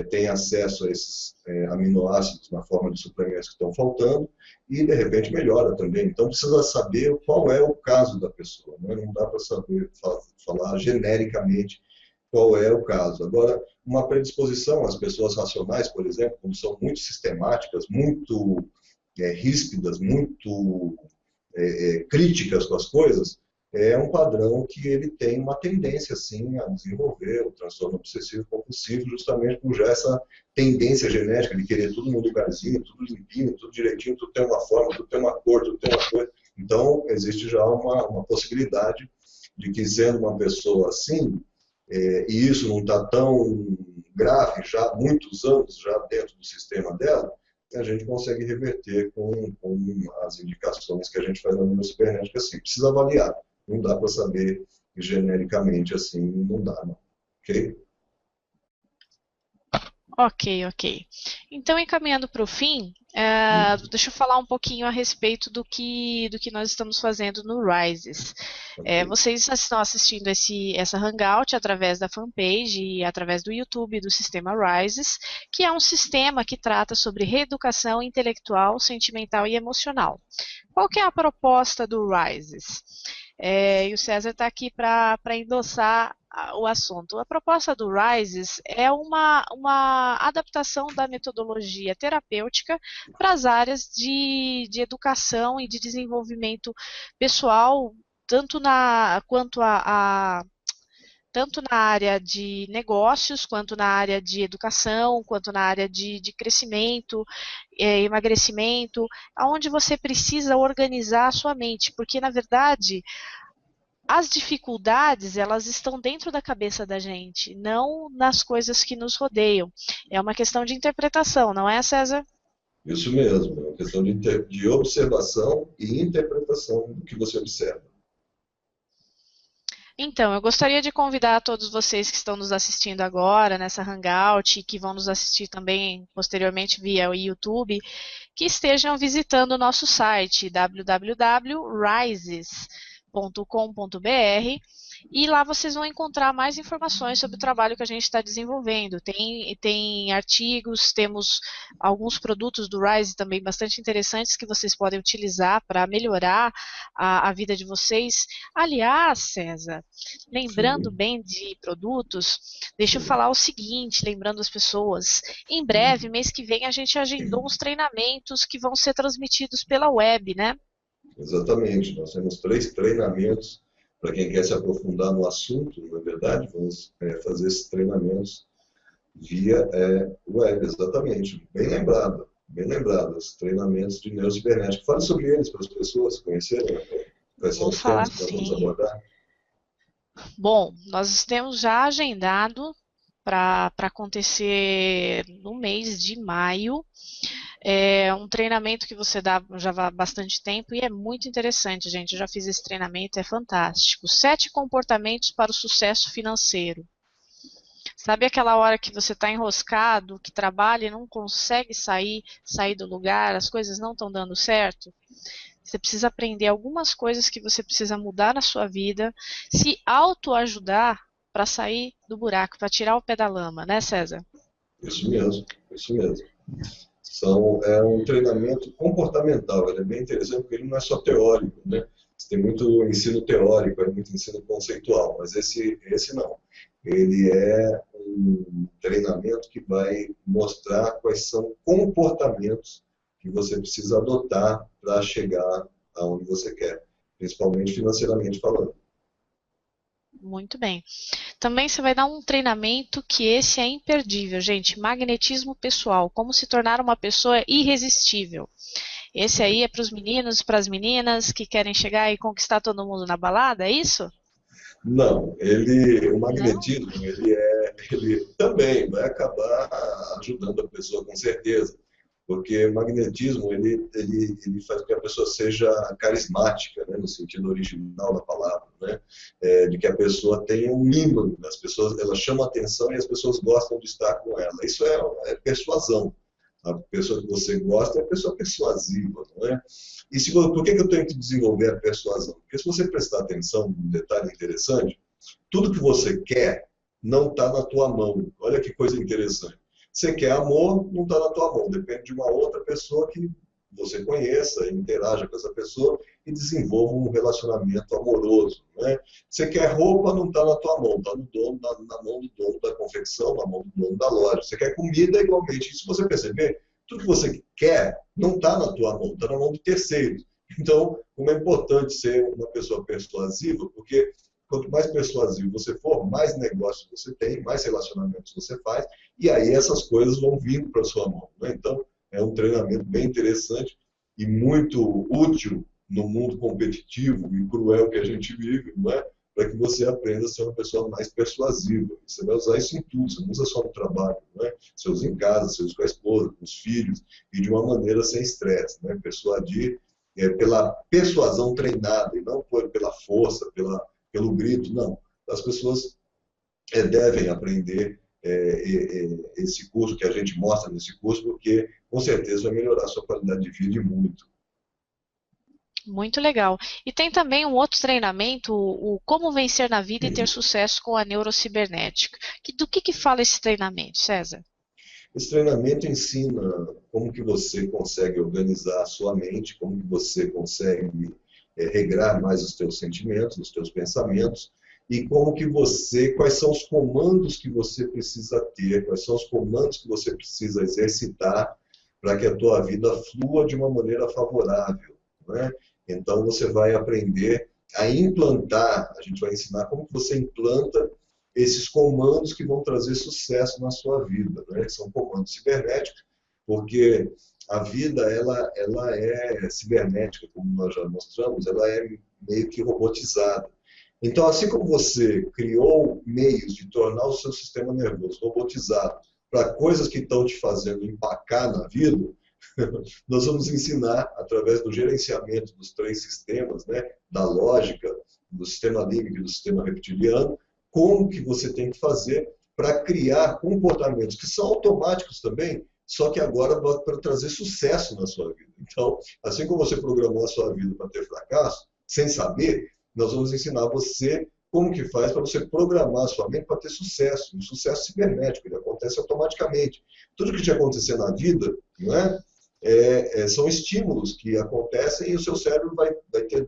tem acesso a esses aminoácidos na forma de suplementos que estão faltando e, de repente, melhora também. Então, precisa saber qual é o caso da pessoa, né? Não dá para saber falar genericamente qual é o caso. Agora, uma predisposição às pessoas racionais, por exemplo, como são muito sistemáticas, muito ríspidas, muito críticas com as coisas, é um padrão que ele tem uma tendência, sim, a desenvolver o transtorno obsessivo compulsivo, justamente por já essa tendência genética de querer tudo no lugarzinho, tudo limpinho, tudo direitinho, tudo tem uma forma, tudo tem uma cor, tudo tem uma coisa. Então, existe já uma possibilidade de que, sendo uma pessoa assim, e isso não está tão grave já há muitos anos já dentro do sistema dela, a gente consegue reverter com as indicações que a gente faz na neurocibernética assim. Precisa avaliar, não dá para saber genericamente assim, não dá, não. Ok? Ok. Então, encaminhando para o fim, deixa eu falar um pouquinho a respeito do que nós estamos fazendo no Rises. Vocês estão assistindo essa Hangout através da fanpage e através do YouTube do sistema Rises, que é um sistema que trata sobre reeducação intelectual, sentimental e emocional. Qual que é a proposta do Rises? E o César está aqui para endossar o assunto. A proposta do Rises é uma adaptação da metodologia terapêutica para as áreas de educação e de desenvolvimento pessoal, tanto na área de negócios, quanto na área de educação, quanto na área de crescimento, emagrecimento, onde você precisa organizar a sua mente, porque, na verdade, as dificuldades, elas estão dentro da cabeça da gente, não nas coisas que nos rodeiam. É uma questão de interpretação, não é, César? Isso mesmo, é uma questão de observação e interpretação do que você observa. Então, eu gostaria de convidar todos vocês que estão nos assistindo agora nessa Hangout e que vão nos assistir também posteriormente via o YouTube, que estejam visitando o nosso site www.rises.com.br e lá vocês vão encontrar mais informações sobre o trabalho que a gente está desenvolvendo. Tem artigos, temos alguns produtos do Rise também bastante interessantes que vocês podem utilizar para melhorar a vida de vocês. Aliás, César, lembrando bem de produtos, deixa eu falar o seguinte, lembrando as pessoas, em breve, mês que vem, a gente agendou uns treinamentos que vão ser transmitidos pela web, né? Exatamente, nós temos 3 treinamentos para quem quer se aprofundar no assunto, na verdade, vamos fazer esses treinamentos via web, exatamente. Bem lembrado, os treinamentos de neurocibernética. Fale sobre eles para as pessoas conhecerem, quais são os temas que nós vamos abordar. Bom, nós temos já agendado para acontecer no mês de maio, um treinamento que você dá já há bastante tempo e é muito interessante, gente. Eu já fiz esse treinamento, é fantástico. 7 comportamentos para o sucesso financeiro. Sabe aquela hora que você está enroscado, que trabalha e não consegue sair do lugar, as coisas não estão dando certo? Você precisa aprender algumas coisas que você precisa mudar na sua vida, se autoajudar para sair do buraco, para tirar o pé da lama, né, César? Isso mesmo. É um treinamento comportamental, ele é bem interessante porque ele não é só teórico, né? Tem muito ensino teórico, muito ensino conceitual, mas esse não. Ele é um treinamento que vai mostrar quais são comportamentos que você precisa adotar para chegar aonde você quer, principalmente financeiramente falando. Muito bem. Também você vai dar um treinamento que esse é imperdível, gente. Magnetismo pessoal, como se tornar uma pessoa irresistível. Esse aí é para os meninos e para as meninas que querem chegar e conquistar todo mundo na balada, é isso? Não, o magnetismo, ele é ele também vai acabar ajudando a pessoa, com certeza. Porque o magnetismo, ele faz com que a pessoa seja carismática, né, no sentido original da palavra, né? De que a pessoa tenha um ímã, as pessoas, ela chama atenção e as pessoas gostam de estar com ela. Isso é persuasão. A pessoa que você gosta é a pessoa persuasiva, não é? E por que eu tenho que desenvolver a persuasão? Porque se você prestar atenção num detalhe interessante, tudo que você quer não está na tua mão. Olha que coisa interessante. Você quer amor, não está na tua mão. Depende de uma outra pessoa que você conheça, interaja com essa pessoa e desenvolva um relacionamento amoroso. Né? Você quer roupa, não está na tua mão. Está no dono, na mão do dono da confecção, na mão do dono da loja. Você quer comida, igualmente. E se você perceber, tudo que você quer não está na tua mão, está na mão de terceiros. Então, como é importante ser uma pessoa persuasiva, porque quanto mais persuasivo você for, mais negócios você tem, mais relacionamentos você faz, e aí essas coisas vão vindo para a sua mão. Né? Então, é um treinamento bem interessante e muito útil no mundo competitivo e cruel que a gente vive, não é? Para que você aprenda a ser uma pessoa mais persuasiva. Você vai usar isso em tudo, você não usa só no trabalho, não é? Você usa em casa, você usa com a esposa, com os filhos, e de uma maneira sem estresse. Né? Persuadir pela persuasão treinada, e não pela força, pelo grito, não. As pessoas devem aprender esse curso que a gente mostra nesse curso, porque com certeza vai melhorar a sua qualidade de vida e muito. Muito legal. E tem também um outro treinamento, o Como Vencer na Vida e Ter Sucesso com a Neurocibernética. Do que fala esse treinamento, César? Esse treinamento ensina como que você consegue organizar a sua mente, como que você consegue regrar mais os teus sentimentos, os teus pensamentos, e como que quais são os comandos que você precisa ter, quais são os comandos que você precisa exercitar para que a tua vida flua de uma maneira favorável, né? Então você vai aprender a implantar, a gente vai ensinar como que você implanta esses comandos que vão trazer sucesso na sua vida, né? São comandos cibernéticos, porque a vida ela é cibernética, como nós já mostramos, ela é meio que robotizada. Então, assim como você criou meios de tornar o seu sistema nervoso robotizado para coisas que estão te fazendo empacar na vida, nós vamos ensinar, através do gerenciamento dos três sistemas, né, da lógica, do sistema límbico e do sistema reptiliano, como que você tem que fazer para criar comportamentos que são automáticos também, só que agora para trazer sucesso na sua vida. Então, assim como você programou a sua vida para ter fracasso, sem saber, nós vamos ensinar você como que faz para você programar a sua mente para ter sucesso, um sucesso cibernético, ele acontece automaticamente. Tudo que te acontecer na vida, não é? São estímulos que acontecem e o seu cérebro vai ter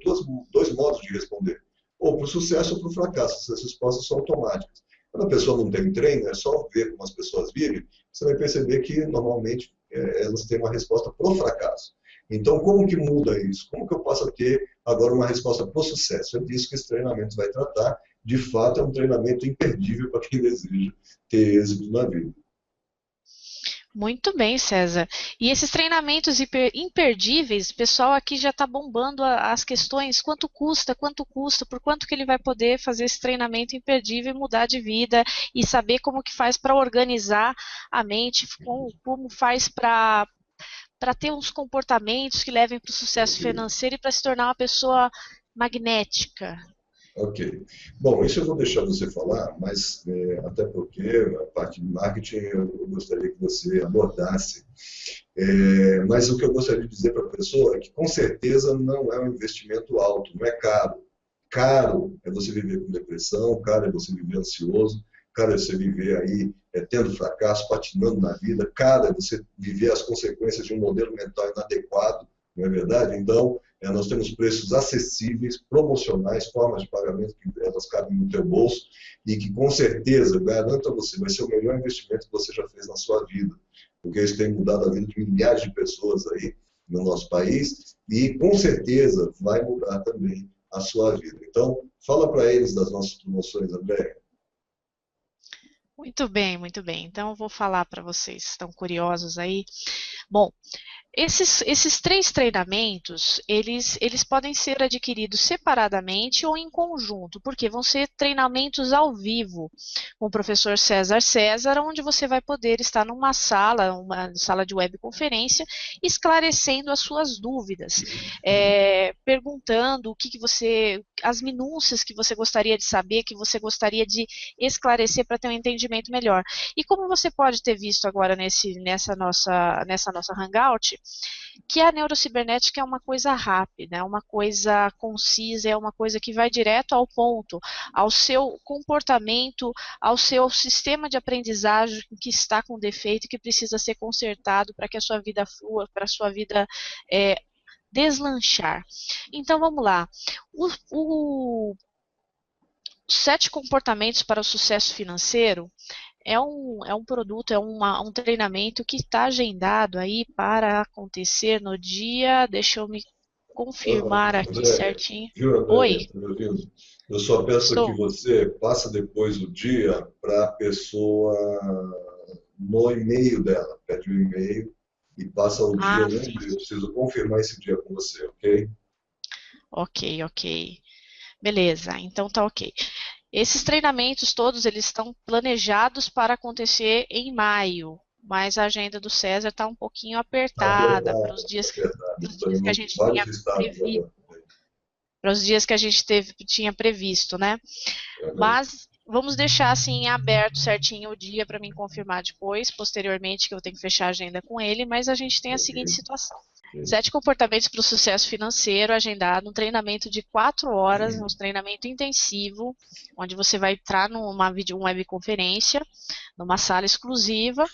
dois modos de responder. Ou para o sucesso ou para o fracasso. Essas respostas são automáticas. Quando a pessoa não tem treino, é só ver como as pessoas vivem, você vai perceber que, normalmente, elas têm uma resposta para o fracasso. Então, como que muda isso? Como que eu posso ter agora uma resposta para o sucesso? É disso que esse treinamento vai tratar. De fato, é um treinamento imperdível para quem deseja ter êxito na vida. Muito bem, César. E esses treinamentos imperdíveis, o pessoal aqui já está bombando as questões, quanto custa, por quanto que ele vai poder fazer esse treinamento imperdível e mudar de vida e saber como que faz para organizar a mente, como faz para ter uns comportamentos que levem para o sucesso financeiro e para se tornar uma pessoa magnética. Ok. Bom, isso eu vou deixar você falar, mas até porque a parte de marketing eu gostaria que você abordasse. Mas o que eu gostaria de dizer para a pessoa é que, com certeza, não é um investimento alto, não é caro. Caro é você viver com depressão, caro é você viver ansioso, caro é você viver aí tendo fracasso, patinando na vida, caro é você viver as consequências de um modelo mental inadequado, não é verdade? Então, nós temos preços acessíveis, promocionais, formas de pagamento que elas cabem no teu bolso e que, com certeza, garanto a você, vai ser o melhor investimento que você já fez na sua vida, porque isso tem mudado a vida de milhares de pessoas aí no nosso país e, com certeza, vai mudar também a sua vida. Então, fala para eles das nossas promoções, André. Muito bem, muito bem. Então, eu vou falar para vocês, estão curiosos aí. Bom, Esses três treinamentos, eles podem ser adquiridos separadamente ou em conjunto, porque vão ser treinamentos ao vivo com o professor César César, onde você vai poder estar numa sala, uma sala de webconferência, esclarecendo as suas dúvidas, perguntando o que você, as minúcias que você gostaria de saber, que você gostaria de esclarecer para ter um entendimento melhor. E como você pode ter visto agora nessa nossa Hangout, que a neurocibernética é uma coisa rápida, é uma coisa concisa, é uma coisa que vai direto ao ponto, ao seu comportamento, ao seu sistema de aprendizagem que está com defeito e que precisa ser consertado para que a sua vida flua, para a sua vida deslanchar. Então vamos lá. Os 7 comportamentos para o sucesso financeiro é um produto, um treinamento que está agendado aí para acontecer no dia, deixa eu me confirmar aqui Andréia, certinho. viu, Andréia? Oi, Tá me ouvindo? Eu só peço que estou. você passa depois o dia para a pessoa no e-mail dela. Pede o e-mail e passa o dia Ah, no sim, e-mail. Eu preciso confirmar esse dia com você, ok? ok, ok. Beleza, então tá ok. Esses treinamentos todos eles estão planejados para acontecer em maio, mas a agenda do César está um pouquinho Está apertada apertado, está apertado. para os Estou dias que a em gente vários tinha estados previsto, agora. para os dias que a gente tinha previsto, né? Aham. Mas vamos deixar assim em aberto certinho o dia para mim confirmar depois, posteriormente, que eu tenho que fechar a agenda com ele, mas a gente tem a Ok, seguinte situação. ok. 7 comportamentos para o sucesso financeiro, agendado, um treinamento de 4 horas, um treinamento intensivo, onde você vai entrar numa webconferência, numa sala exclusiva,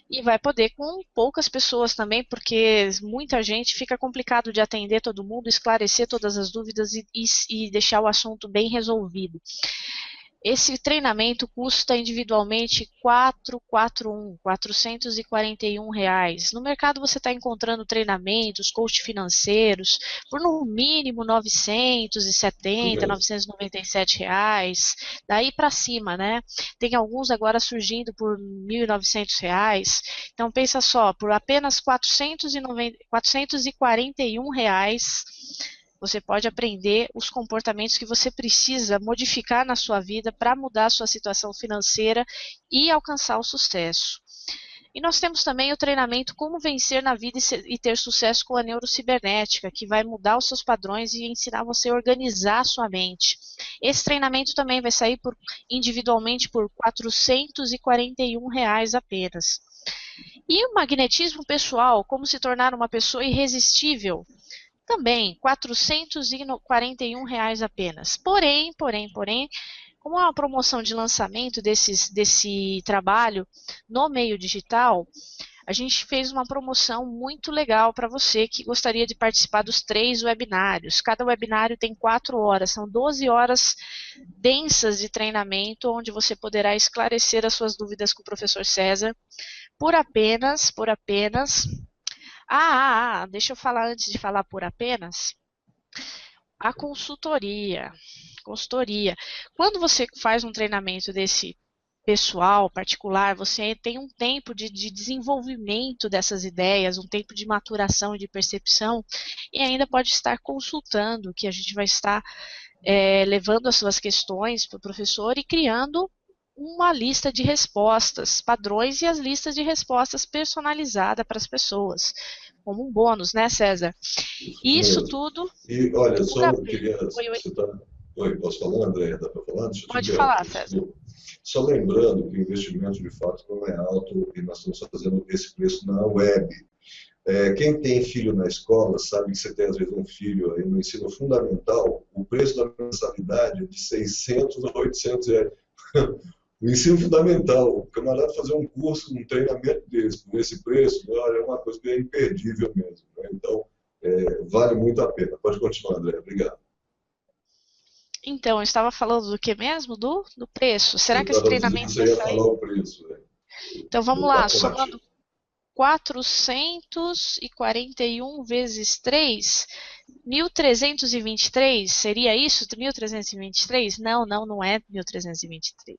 e vai poder com poucas pessoas também, porque muita gente fica complicado de atender todo mundo, esclarecer todas as dúvidas e deixar o assunto bem resolvido. Esse treinamento custa individualmente R$ 441 No mercado você está encontrando treinamentos, coach financeiros, por no mínimo 970, Isso mesmo. R$ 997, daí para cima, né? Tem alguns agora surgindo por R$ 1.900. Então pensa só, por apenas R$ 441 você pode aprender os comportamentos que você precisa modificar na sua vida para mudar a sua situação financeira e alcançar o sucesso. E nós temos também o treinamento Como Vencer na Vida e Ter Sucesso com a Neurocibernética, que vai mudar os seus padrões e ensinar você a organizar a sua mente. Esse treinamento também vai sair individualmente por R$ 441 apenas. E o magnetismo pessoal, como se tornar uma pessoa irresistível, também R$ 441 apenas. Porém, como é uma promoção de lançamento desse trabalho no meio digital, a gente fez uma promoção muito legal para você que gostaria de participar dos 3 webinários. Cada webinário tem 4 horas, são 12 horas densas de treinamento, onde você poderá esclarecer as suas dúvidas com o professor César por apenas. Deixa eu falar antes de falar por apenas. A consultoria. Consultoria. Quando você faz um treinamento desse pessoal, particular, você tem um tempo de desenvolvimento dessas ideias, um tempo de maturação e de percepção, e ainda pode estar consultando, que a gente vai estar levando as suas questões para o professor e criando uma lista de respostas, padrões e as listas de respostas personalizadas para as pessoas, como um bônus, né, César? Isso Isso mesmo. tudo E olha, o só eu Gabriel. queria Oi, oi. citar. Oi, posso falar, André? Dá para falar? Deixa eu te Pode falar, interromper, César. desculpa. Só lembrando que o investimento de fato não é alto e nós estamos fazendo esse preço na web. Quem tem filho na escola sabe que você tem às vezes um filho aí no ensino fundamental, o preço da mensalidade é de 600 a 800 reais. O ensino fundamental, o camarada fazer um curso, um treinamento desse, por esse preço, olha, é uma coisa que é imperdível mesmo, né? Então, vale muito a pena. Pode continuar, André. Obrigado. Então, eu estava falando do que mesmo? Do preço. Você Será que esse estava dizendo que treinamento você vai ia falar sair? o preço, né, Então, vamos do lá, pacote. somando 441 vezes 3 1.323, seria isso? 1.323? Não, não é 1.323.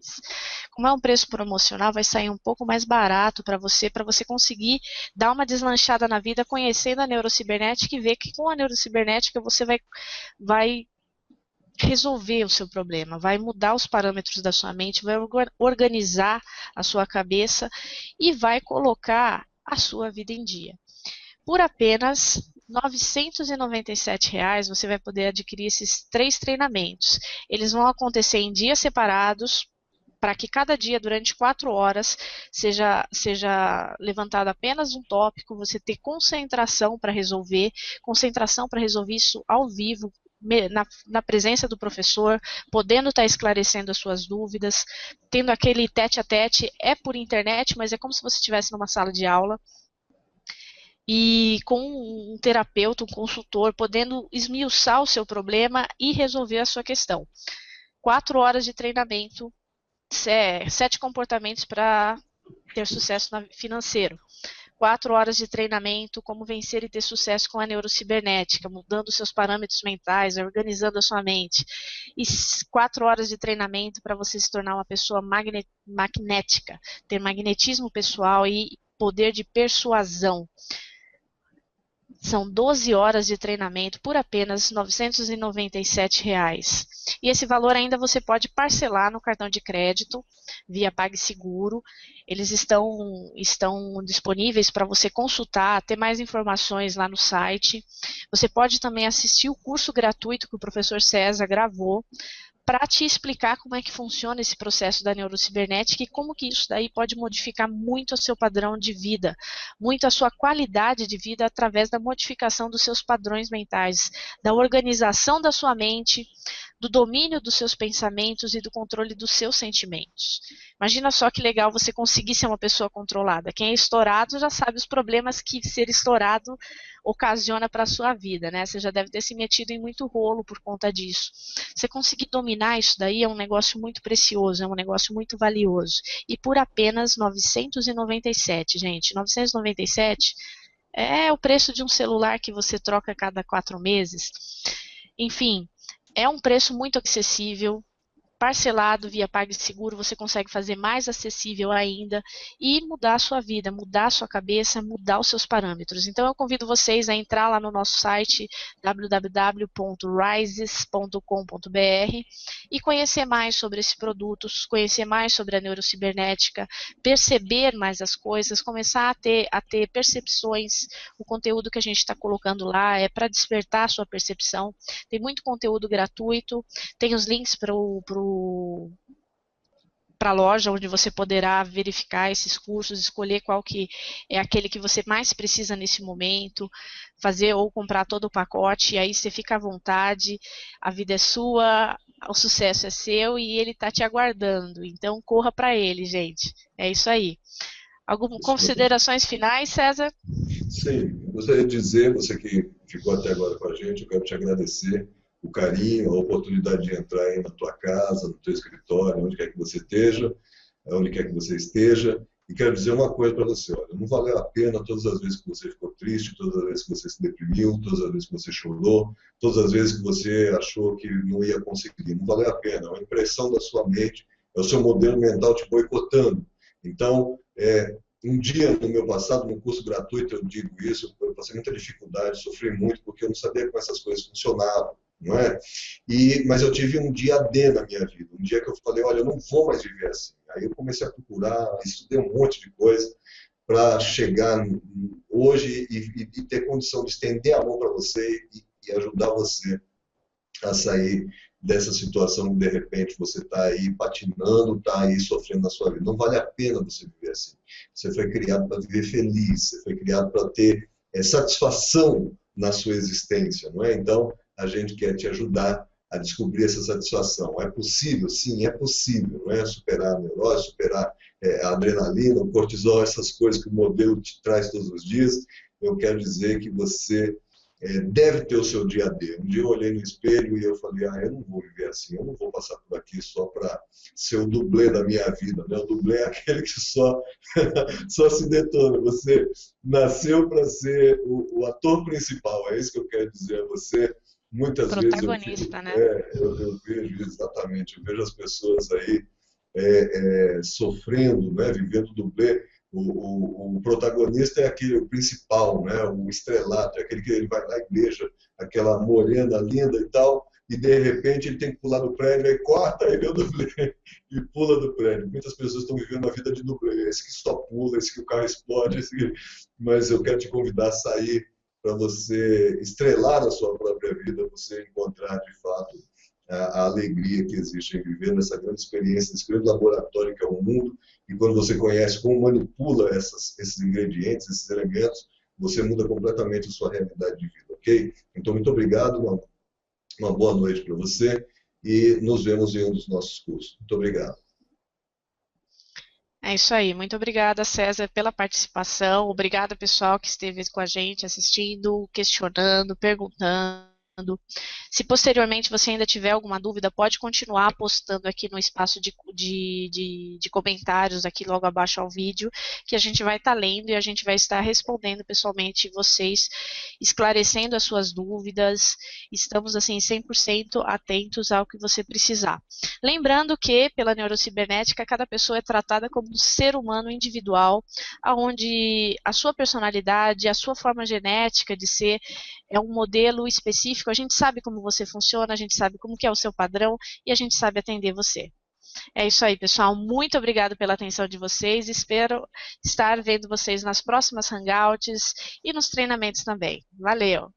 Como é um preço promocional, vai sair um pouco mais barato para você conseguir dar uma deslanchada na vida conhecendo a neurocibernética e ver que com a neurocibernética você vai resolver o seu problema, vai mudar os parâmetros da sua mente, vai organizar a sua cabeça e vai colocar a sua vida em dia. Por apenas R$ 997 você vai poder adquirir esses 3 treinamentos. Eles vão acontecer em dias separados, para que cada dia, durante 4 horas, seja levantado apenas um tópico, você ter concentração para resolver isso ao vivo, na presença do professor, podendo estar esclarecendo as suas dúvidas, tendo aquele tete-a-tete, é por internet, mas é como se você estivesse numa sala de aula, e com um terapeuta, um consultor, podendo esmiuçar o seu problema e resolver a sua questão. 4 horas de treinamento, 7 comportamentos para ter sucesso financeiro. 4 horas de treinamento, como vencer e ter sucesso com a neurocibernética, mudando seus parâmetros mentais, organizando a sua mente. E 4 horas de treinamento para você se tornar uma pessoa magnética, ter magnetismo pessoal e poder de persuasão. São 12 horas de treinamento por apenas R$ 997. E esse valor ainda você pode parcelar no cartão de crédito, via PagSeguro. Eles estão disponíveis para você consultar, ter mais informações lá no site. Você pode também assistir o curso gratuito que o professor César gravou, para te explicar como é que funciona esse processo da neurocibernética e como que isso daí pode modificar muito o seu padrão de vida, muito a sua qualidade de vida através da modificação dos seus padrões mentais, da organização da sua mente, do domínio dos seus pensamentos e do controle dos seus sentimentos. Imagina só que legal você conseguir ser uma pessoa controlada. Quem é estourado já sabe os problemas que ser estourado ocasiona para a sua vida, né? Você já deve ter se metido em muito rolo por conta disso. Você conseguir dominar isso daí é um negócio muito precioso, é um negócio muito valioso. E por apenas R$ 997, gente. 997 é o preço de um celular que você troca a cada 4 meses. Enfim, é um preço muito acessível. Parcelado via PagSeguro, você consegue fazer mais acessível ainda e mudar a sua vida, mudar a sua cabeça, mudar os seus parâmetros. Então eu convido vocês a entrar lá no nosso site www.rises.com.br e conhecer mais sobre esse produto, conhecer mais sobre a neurocibernética, perceber mais as coisas, começar a ter percepções. O conteúdo que a gente está colocando lá é para despertar a sua percepção. Tem muito conteúdo gratuito, tem os links para a loja, onde você poderá verificar esses cursos, escolher qual que é aquele que você mais precisa nesse momento, fazer ou comprar todo o pacote, e aí você fica à vontade, a vida é sua, o sucesso é seu e ele está te aguardando, então corra para ele, gente. É isso aí. Algumas considerações finais, César? Sim, gostaria de dizer, você que ficou até agora com a gente, eu quero te agradecer o carinho, a oportunidade de entrar aí na tua casa, no teu escritório, onde quer que você esteja, e quero dizer uma coisa para você, olha, não valeu a pena todas as vezes que você ficou triste, todas as vezes que você se deprimiu, todas as vezes que você chorou, todas as vezes que você achou que não ia conseguir, não valeu a pena, é uma impressão da sua mente, é o seu modelo mental te boicotando. Então, um dia no meu passado, num curso gratuito, eu digo isso, eu passei muita dificuldade, sofri muito, porque eu não sabia como essas coisas funcionavam. Não é? Mas eu tive um dia D na minha vida, um dia que eu falei, olha, eu não vou mais viver assim. Aí eu comecei a procurar, estudei um monte de coisa para chegar hoje e ter condição de estender a mão para você e ajudar você a sair dessa situação que de repente você está aí patinando, está aí sofrendo na sua vida. Não vale a pena você viver assim. Você foi criado para viver feliz, você foi criado para ter satisfação na sua existência, não é? Então, a gente quer te ajudar a descobrir essa satisfação. É possível? Sim, é possível. Não é superar a neurose, superar a adrenalina, o cortisol, essas coisas que o modelo te traz todos os dias. Eu quero dizer que você deve ter o seu dia a dia. Um dia eu olhei no espelho e eu falei, eu não vou viver assim, eu não vou passar por aqui só para ser o dublê da minha vida, né? O dublê é aquele que só se detona. Você nasceu para ser o ator principal, é isso que eu quero dizer a você. Muitas vezes eu fico, Protagonista, né? eu vejo exatamente, eu vejo as pessoas aí sofrendo, né, vivendo dublê. O protagonista é aquele o principal, né, o estrelato, é aquele que ele vai na igreja, aquela morena linda e tal, e de repente ele tem que pular do prédio, aí corta, aí vê o dublê e pula do prédio. Muitas pessoas estão vivendo a vida de dublê, esse que só pula, esse que o carro explode, mas eu quero te convidar a sair para você estrelar a sua própria vida, você encontrar de fato a alegria que existe em viver nessa grande experiência, nesse grande laboratório que é o mundo, e quando você conhece como manipula esses ingredientes, esses elementos, você muda completamente a sua realidade de vida, ok? Então, muito obrigado, uma boa noite para você, e nos vemos em um dos nossos cursos. Muito obrigado. É isso aí. Muito obrigada, César, pela participação. Obrigada, pessoal, que esteve com a gente assistindo, questionando, perguntando. Se posteriormente você ainda tiver alguma dúvida, pode continuar postando aqui no espaço de comentários, aqui logo abaixo ao vídeo, que a gente vai estar lendo e a gente vai estar respondendo pessoalmente vocês, esclarecendo as suas dúvidas. Estamos, assim, 100% atentos ao que você precisar. Lembrando que, pela neurocibernética, cada pessoa é tratada como um ser humano individual, onde a sua personalidade, a sua forma genética de ser é um modelo específico, a gente sabe como você funciona, a gente sabe como que é o seu padrão e a gente sabe atender você. É isso aí, pessoal. Muito obrigado pela atenção de vocês. Espero estar vendo vocês nas próximas Hangouts e nos treinamentos também. Valeu!